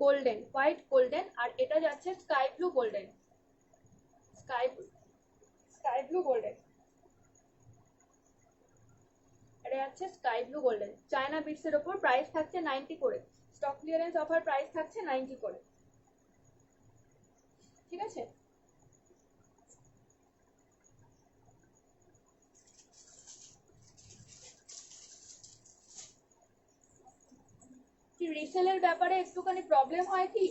গোল্ডেন, আর এটা যাচ্ছে sky blue golden, sky blue golden, এটা যাচ্ছে sky blue golden. China bits এর উপর প্রাইস থাকছে 90 করে, স্টক ক্লিয়ারেন্স অফার প্রাইস থাকছে 90 করে, ঠিক আছে। রিসেলের ব্যাপারে একটুখানি প্রবলেম হয় কি,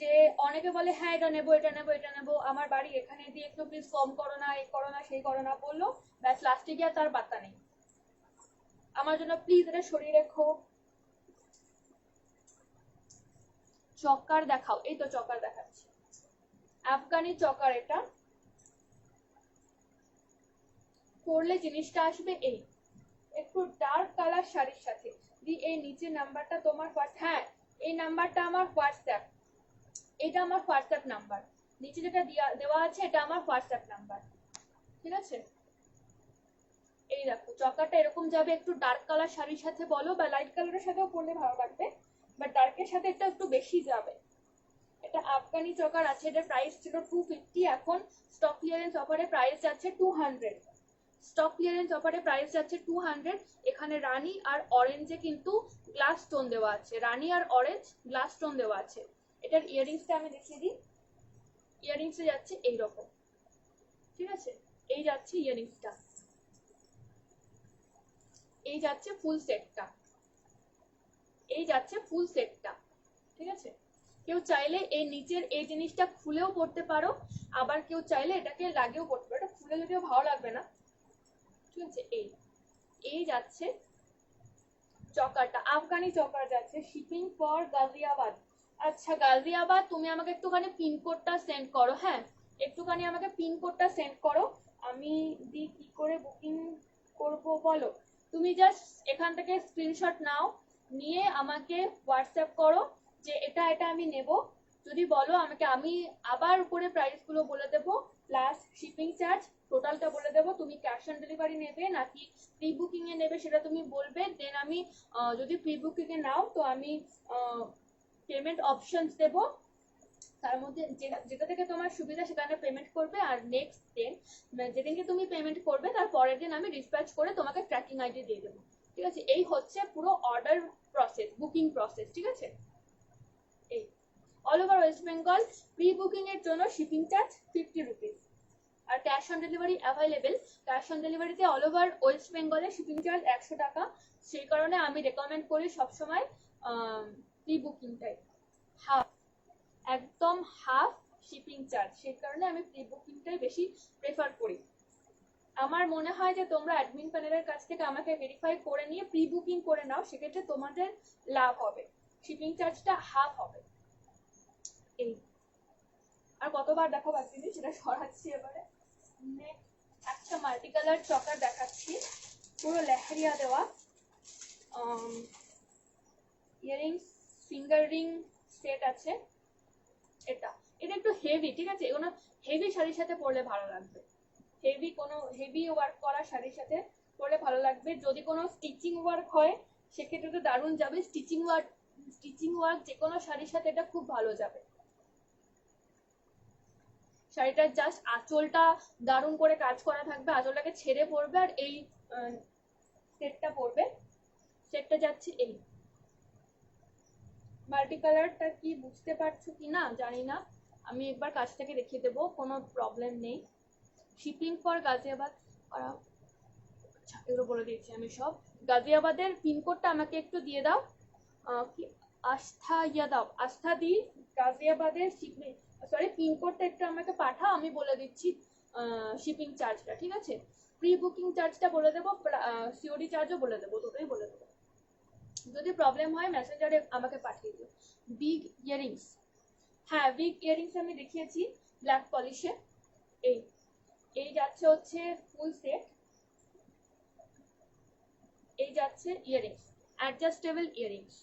যে অনেকে বলে হ্যাঁ এটা নেবো এটা নেবো এটা নেবো, আমার বাড়ি এখানে দিয়ে একটু প্লিজ কম করো না, এই করো না সেই করো না বললো, ব্যাস লাস্টে গিয়ে তার বার্তা নেই, আমার জন্য প্লিজ এটা সরিয়ে রেখো। চকার দেখাও, এই তো চকার দেখাচ্ছি, আফগানি চকার, এটা পরলে জিনিসটা আসবে এই একটু ডার্ক কালার শাড়ির সাথে। এই নিচের নাম্বারটা তোমার হ্যাঁ এই নাম্বারটা আমার হোয়াটসঅ্যাপ, এটা আমার হোয়াটসঅ্যাপ নাম্বার, নিচে যেটা দেওয়া আছে এটা আমার হোয়াটসঅ্যাপ নাম্বার, ঠিক আছে। এই দেখো চকারটা এরকম যাবে, একটু ডার্ক কালার শাড়ির সাথে বলো বা লাইট কালারের সাথেও পরলে ভালো লাগবে, বাট ডার্কের সাথে এটা একটু বেশি যাবে। এটা আফগানি চকার আছে, এটার প্রাইস ছিল 250, এখন স্টক ক্লিয়ারেন্স অফারে প্রাইস যাচ্ছে 200, স্টক ক্লিয়ারেন্স অফারে প্রাইস যাচ্ছে 200। এখানে রানী আর অরেঞ্জে কিন্তু গ্লাস স্টোন দেওয়া আছে, রানী আর অরেঞ্জ গ্লাস স্টোন দেওয়া আছে। এটার ইয়ারিংসটা আমি দেখিয়ে দিই, ইয়ারিংসে যাচ্ছে এইরকম, ঠিক আছে, এই যাচ্ছে ইয়ারিংসটা, এই যাচ্ছে ফুল সেটটা, এই যাচ্ছে ফুল সেটটা, ঠিক আছে। কেউ চাইলে এই নিচের এই জিনিসটা খুলেও পড়তে পারো, আবার কেউ চাইলে এটাকে লাগিয়েও পড়তে পারো। এটা খুলে যদিও ভালো লাগবে না, ঠিক আছে। এই যাচ্ছে চকারটা, আফগানি চকার যাচ্ছে, শিপিং ফর গাজিয়াবাদ। আচ্ছা গাজিয়াবাদ, তুমি আমাকে একটুখানি পিনকোডটা সেন্ড করো। হ্যাঁ, একটুখানি আমাকে পিনকোডটা সেন্ড করো, আমি দি কি করে বুকিং করব বলো। তুমি জাস্ট এখান থেকে স্ক্রিনশট নাও, নিয়ে আমাকে হোয়াটসঅ্যাপ করো যে এটা এটা আমি নেব। যদি বলো আমাকে, আমি আবার উপরে প্রাইসগুলো বলে দেবো, প্লাস শিপিং চার্জ টোটালটা বলে দেবো। তুমি ক্যাশ অন ডেলিভারি নেবে নাকি প্রি বুকিং এ নেবে সেটা তুমি বলবে। দেন আমি যদি প্রি বুকিং এ নাও তো আমি পেমেন্ট অপশনস দেব, তার মধ্যে যেটা থেকে তোমার সুবিধা সেখানে পেমেন্ট করবে। আর নেক্সট দিন যেদিনকে তুমি পেমেন্ট করবে তার পরের দিন আমি ডিসপ্যাচ করে তোমাকে ট্র্যাকিং আইডি দিয়ে দেবো, ঠিক আছে। এই হচ্ছে পুরো অর্ডার প্রসেস, বুকিং প্রসেস, ঠিক আছে। এই all over West Bengal pre booking এর জন্য শিপিং চার্জ 50 রুপিস, আর cash on delivery available. Cash on ডেলিভারিতে অল ওভার ওয়েস্ট বেঙ্গলে শিপিং চার্জ 100 টাকা। সেই কারণে আমি রেকমেন্ড করি সবসময় প্রি বুকিংটাই, হাফ, একদম হাফ শিপিং চার্জ। সেই কারণে আমি প্রি বুকিংটাই বেশি প্রেফার করি। আমার মনে হয় যে তোমরা অ্যাডমিন প্যানেলের কাছ থেকে আমাকে ভেরিফাই করে নিয়ে প্রি বুকিং করে নাও, সেক্ষেত্রে তোমাদের লাভ হবে, শিপিং চার্জটা হাফ হবে। এই আর কতবার দেখো বাকি সেটা সরাচ্ছি। এবারে একটা মাল্টি কালার চকার দেখাচ্ছি, পুরো লেহেরিয়া দেওয়া, ইয়ারিংস ফিঙ্গার রিং সেট আছে। এটা একটু হেভি, ঠিক আছে। এগুলো হেভি শাড়ির সাথে পরলে ভালো লাগবে, হেভি ওয়ার্ক করা শাড়ির সাথে পরলে ভালো লাগবে। যদি কোনো স্টিচিং ওয়ার্ক হয় সেক্ষেত্রে তো দারুণ যাবে। স্টিচিং ওয়ার্ক যে কোনো শাড়ির সাথে এটা খুব ভালো যাবে। শাড়িটার জাস্ট আঁচলটা দারুণ করে কাজ করা থাকবে, আঁচলটাকে ছেড়ে পড়বে, আর এই সেটটা পরবে। সেটটা যাচ্ছে এই মাল্টি কালারটা, কি বুঝতে পারছো কি না জানি না, আমি একবার কাছ থেকে দেখিয়ে দেবো, কোনো প্রবলেম নেই। শিপিং ফর গাজিয়াবাদ, আচ্ছা এগুলো বলে দিয়েছি আমি সব। গাজিয়াবাদের পিনকোডটা আমাকে একটু দিয়ে দাও, কি আস্থা দাও, আস্থা দি গাজিয়াবাদের শিপিং, সরি পিনকোডটা একটু আমাকে পাঠাও, আমি বলে দিচ্ছি শিপিং চার্জটা, ঠিক আছে। প্রি বুকিং চার্জটা বলে দেবো, সিওডি চার্জও বলে দেবো, দুটোই বলে দেবো। যদি প্রবলেম হয় মেসেঞ্জারে আমাকে পাঠিয়ে দিও। বিগ ইয়ারিংস, হ্যাঁ বিগ ইয়ারিংস আমি দেখিয়েছি ব্ল্যাক পলিশে। এই যাচ্ছে হচ্ছে ফুল সেট, এই যাচ্ছে ইয়ারিংস, অ্যাডজাস্টেবল ইয়ারিংস,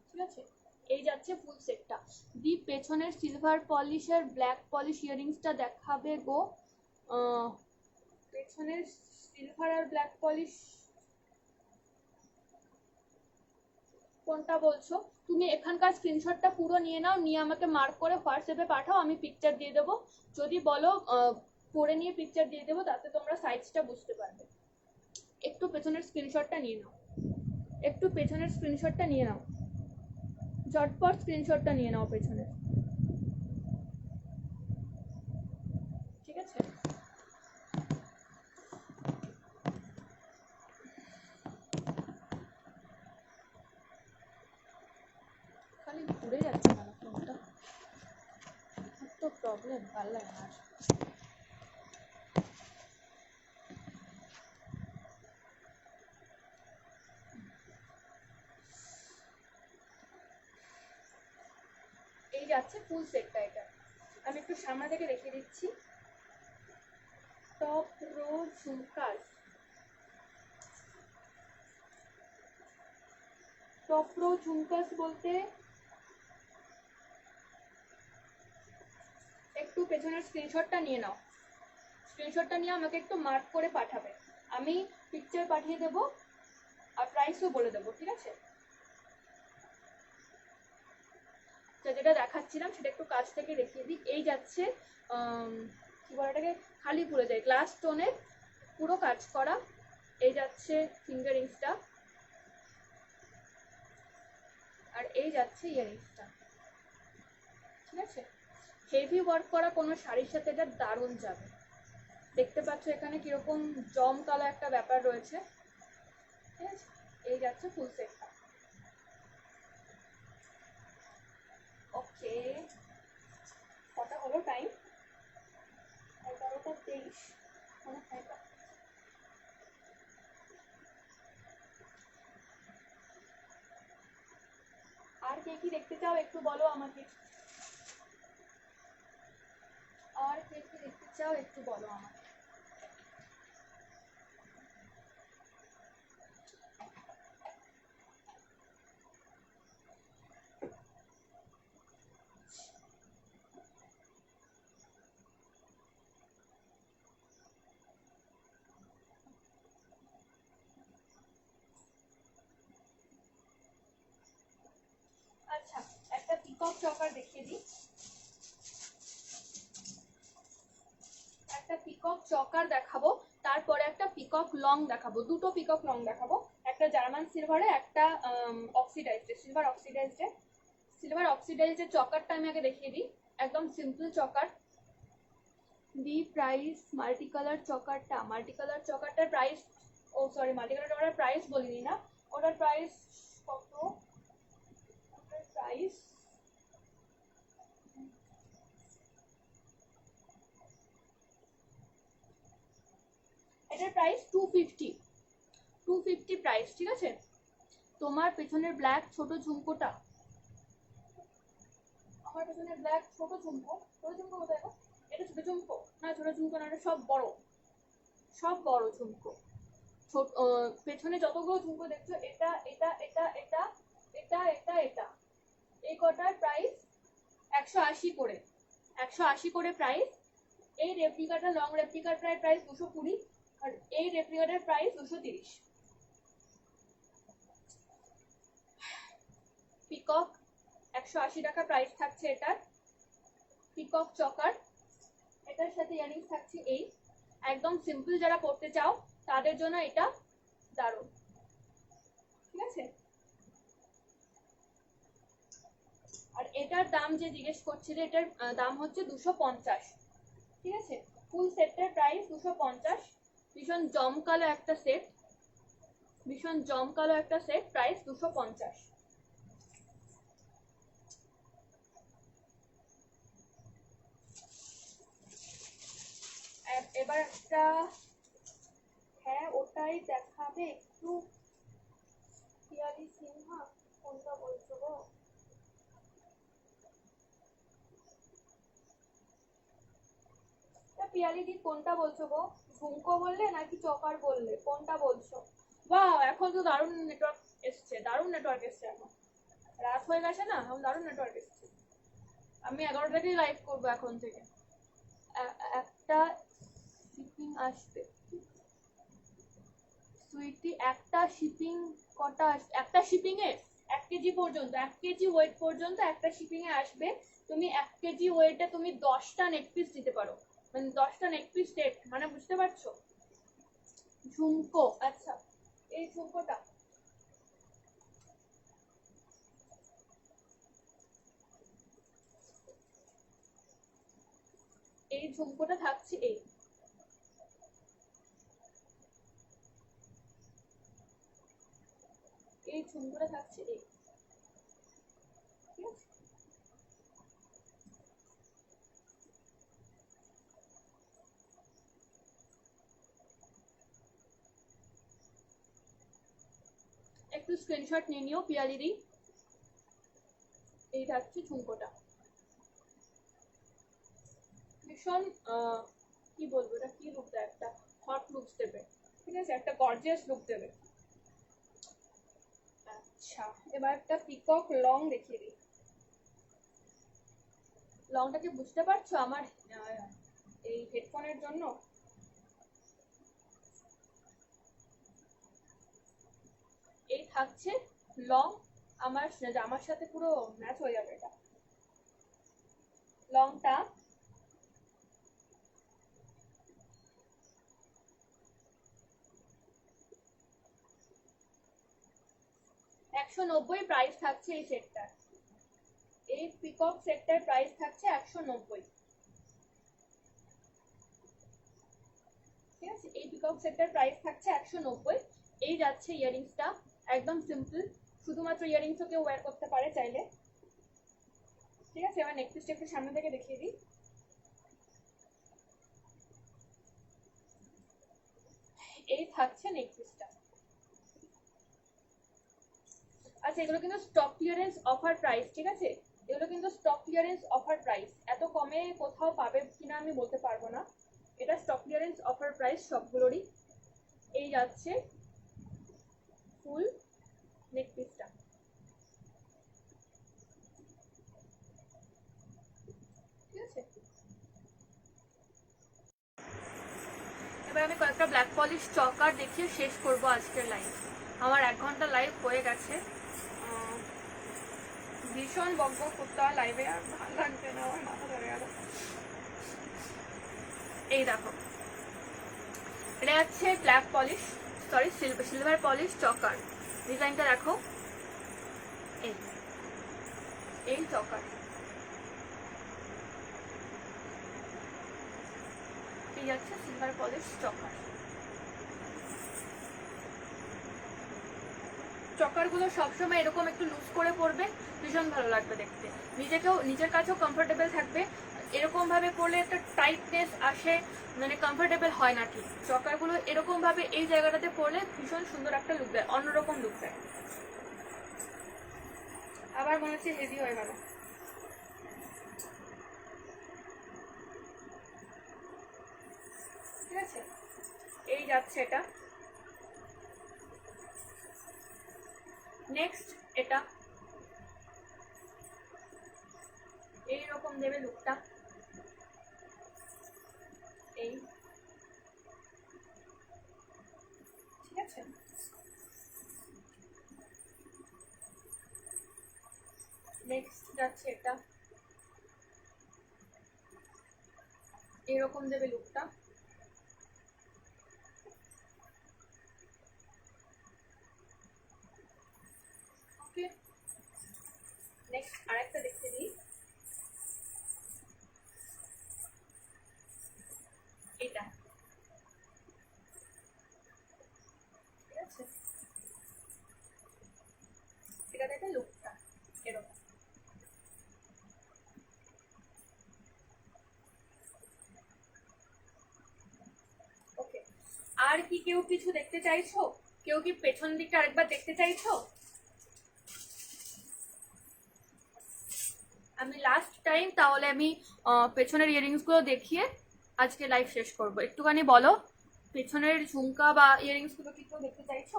ঠিক আছে। এই যাচ্ছে ফুল সেটটা। দি পেছনের সিলভার পলিশের ব্ল্যাক পলিশ ইয়ারিংসটা দেখাবে গো। পেছনের সিলভার আর ব্ল্যাক পলিশ কোনটা বলছো তুমি? এখানকার স্ক্রিনশটটা পুরো নিয়ে নাও, নিয়ে আমাকে মার্ক করে হোয়াটসঅ্যাপে পাঠাও, আমি পিকচার দিয়ে দেবো। যদি বলো পরে নিয়ে পিকচার দিয়ে দেবো, তাতে তোমরা সাইজটা বুঝতে পারবে। একটু পেছনের স্ক্রিনশটটা নিয়ে নাও, ঝটপট স্ক্রিনশটটা নিয়ে নাও পেছনের, ঠিক আছে। খালি ঘুরে যাচ্ছে কেন ফোনটা, তো প্রবলেম, ভালো লাগে না। এই যাচ্ছে ফুল সেটটা, এটা আমি একটু সামনে থেকে রেখে দিচ্ছি। টপ রো ঝুমকাস, টপ রো ঝুমকাস বলতে একটু পেছনের স্ক্রিনশটটা নিয়ে নাও, স্ক্রিনশটটা নিয়ে আমাকে একটু মার্ক করে পাঠাবে, আমি পিকচার পাঠিয়ে দেবো আর প্রাইসও বলে দেবো, ঠিক আছে। যেটা দেখাচ্ছিলাম সেটা একটু কাছ থেকে দেখিয়ে দিই। এই যাচ্ছে কি বলে এটাকে, খালি পড়ে যায়, গ্লাস স্টোনের পুরো কাজ করা। এই যাচ্ছে ফিঙ্গারিংসটা, আর এই যাচ্ছে ইয়ারিংসটা, ঠিক আছে। হেভি ওয়ার্ক করা কোনো শাড়ির সাথে এটা দারুণ যাবে। দেখতে পাচ্ছ এখানে কিরকম জমকালো একটা ব্যাপার রয়েছে, ঠিক আছে। এই যাচ্ছে ফুল সেটটা, ওকে, কটা হলো টাইম? 11:23। আর কে কি দেখতে চাও একটু বলো আমাকে, আর কে কি দেখতে চাও একটু বলো আমাকে। আচ্ছা, একটা পিকক চকার দেখিয়ে দিই, একটা পিকক চকার দেখাবো, তারপরে একটা পিকক লং দেখাবো, দুটো পিকক লং দেখাবো, একটা জার্মান সিলভারে, একটা অক্সিডাইজড সিলভার অক্সিডাইজড চকারটা আমি আগে দেখিয়ে দিই। একদম simple choker, the price multi colour চকারটার প্রাইস, ও সরি মাল্টি কালার চকারের প্রাইস বলিনি না, ওটার প্রাইস কত, ওটার প্রাইস এটার প্রাইস 250 প্রাইস, ঠিক আছে। তোমার পেছনের ব্ল্যাক ছোট ঝুমকোটা, আমার পেছনের ব্ল্যাক ছোট ঝুমকো কোথায় গো? এটা ছোট ঝুমকো না, ছোট ঝুমকো না, এটা সব বড় ঝুমকো। পেছনে যতগুলো ঝুমকো দেখছো, এটা এটা এটা এটা এটা এটা এটা এই কটার প্রাইস 180 করে, 180 করে প্রাইস। এই রেপ্লিকাটা লং রেপ্লিকার প্রাইস 220, আর এই রেপ্লিকাটার প্রাইস 230। পিকক 180 টাকা প্রাইস থাকছে এটার, পিকক চকার। এটার সাথে ইয়ারিংস থাকছে এই, একদম সিম্পল যারা পড়তে চাও তাদের জন্য এটা দারুণ, ঠিক আছে। আর এটার দাম যে জিজ্ঞেস করছিলে, এটার দাম হচ্ছে 250, ঠিক আছে। ফুল সেটটার প্রাইস 250, ভীষণ জমকালো একটা সেট, প্রাইস 250। এবার একটা, হ্যাঁ ওটাই দেখাবে একটু, পিয়ালি সিনহা কোনটা বলছো গো? পিয়ালি দি কোনটা বলছো গো? ঝুমকো বললে নাকি চকার বললে, কোনটা বলছো? বাহ, এখন তো দারুণ নেটওয়ার্ক এসছে, এখন রাত হয়ে গেছে না, এখন দারুণ নেটওয়ার্ক এসছে। আমি 11 থেকেই লাইভ করবো এখন থেকে। একটা শিপিং আসবে সুইটি, একটা শিপিং কটা আসবে, একটা শিপিং এ 1 কেজি পর্যন্ত, 1 কেজি ওয়েট পর্যন্ত একটা শিপিং এ আসবে। তুমি 1 কেজি ওয়েটে তুমি 10টা নেক পিস দিতে পারো, মানে 10টা নেক পিস সেট, মানে বুঝতে পারছো। ঝুমকো, আচ্ছা এই ঝুমকোটা, এই ঝুমকোটা থাকছে এই, এই ঝুমকোটা থাকছে এই, ঠিক আছে। একটু স্ক্রিনশট নিয়ে নিও পিয়ালিদি। এই থাকছে ঝুমকোটা, ভীষণ কি বলবো, এটা কি লুক দেয়, একটা হট লুকস দেবে, ঠিক আছে, একটা গর্জিয়াস লুক দেবে। আচ্ছা, এবার একটা পিকক লং দেখিয়ে দিই। লংটা কি বুঝতে পারছো আমার এই হেডফোনের জন্য? এই থাকছে লং, আমার জামার সাথে পুরো ম্যাচ হয়ে যাবে এটা। লংটা 190 প্রাইস থাকছে এই সেটটার, এই পিকক সেটটার প্রাইস থাকছে 190, ঠিক আছে। এই পিকক সেটটার প্রাইস থাকছে 190। এই যাচ্ছে ইয়ারিংসটা, একদম সিম্পল, শুধুমাত্র ইয়ারিংসও কেউ ওয়্যার করতে পারে চাইলে, ঠিক আছে, এবার নেক পিসটা একটু সামনে থেকে দেখিয়ে দিই। এই থাকছে নেক পিসটা। আচ্ছা, এগুলো কিন্তু স্টক ক্লিয়ারেন্স অফার প্রাইস, ঠিক আছে? এগুলো কিন্তু স্টক ক্লিয়ারেন্স অফার প্রাইস, এত কমে কোথাও পাবে কিনা আমি বলতে পারবো না। এটা স্টক ক্লিয়ারেন্স অফার প্রাইস সবগুলোরই। এই যাচ্ছে ফুল নেক পিসটা, ঠিক আছে? এবার আমি কয়েকটা ব্ল্যাক পলিশ চকার দেখিয়ে শেষ করব আজকের লাইভ। আমার 1 ঘন্টা লাইভ হয়ে গেছে। ভীষণ বকবক করতে হয় লাইভে, আর ভালো লাগছে না, আমার মাথা ধরে গেল। এই দেখো, এটা হচ্ছে black polish, sorry silver polish choker. ডিজাইনটা দেখো, এই চকার, এই হচ্ছে সিলভার পলিশ চকার। চকারগুলো সবসময় এরকম একটু লুজ করে পরবে, ভীষণ ভালো লাগবে দেখতে, নিজের কাছেও কমফোর্টেবল থাকবে। এরকম ভাবে পরলে একটা টাইটনেস আসে, মানে কমফোর্টেবল হয় না ঠিক। চকারগুলো এরকম ভাবে এই জায়গাটাতে পরলে ভীষণ সুন্দর একটা লুক দেয়, অন্যরকম লুক দেয়। আবার মনে হচ্ছে হেভি হয়ে গেল। ঠিক আছে, এই যাচ্ছে এটা। নেক্সট এটা এইরকম দেবে লুকটা, এই, ঠিক আছে? নেক্সট যাচ্ছে এটা, এরকম দেবে লুকটা। ওকে, নেক্সট আরেকটা দেখতে দিই, এটা, ঠিক আছে? এটা দেখে লুকটা এরকম। ওকে, আর কি কেউ কিছু দেখতে চাইছো? কেউ কি পেছন দিকটা আরেকবার দেখতে চাইছো? আমি লাস্ট টাইম তাহলে আমি পেছনের ইয়ারিংস গুলো দেখিয়ে আজকে লাইভ শেষ করব। একটুখানি বলো, পেছনের ঝুমকা বা ইয়ারিংস গুলো কি কেউ দেখতে চাইছো?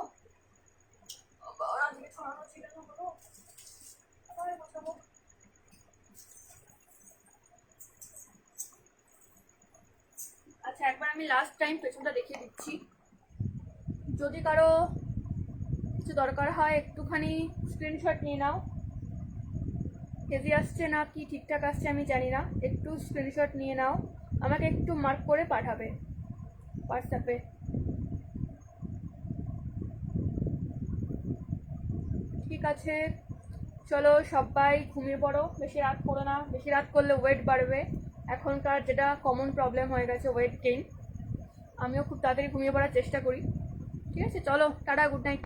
আচ্ছা, একবার আমি লাস্ট টাইম পেছনটা দেখিয়ে দিচ্ছি। যদি কারো কিছু দরকার হয় একটুখানি স্ক্রিনশট নিয়ে নাও। হেভি আসছে না কি ঠিকঠাক আসছে আমি জানি না, একটু স্ক্রিনশট নিয়ে নাও, আমাকে একটু মার্ক করে পাঠাবে হোয়াটসঅ্যাপে। ঠিক আছে, চলো সবাই ঘুমিয়ে পড়ো, বেশি রাত করো না, বেশি রাত করলে ওয়েট বাড়বে। এখনকার যেটা কমন প্রবলেম হয়ে গেছে ওয়েট গেইন। আমিও খুব তাড়াতাড়ি ঘুমিয়ে পড়ার চেষ্টা করি। ঠিক আছে, চলো টাটা, গুড নাইট।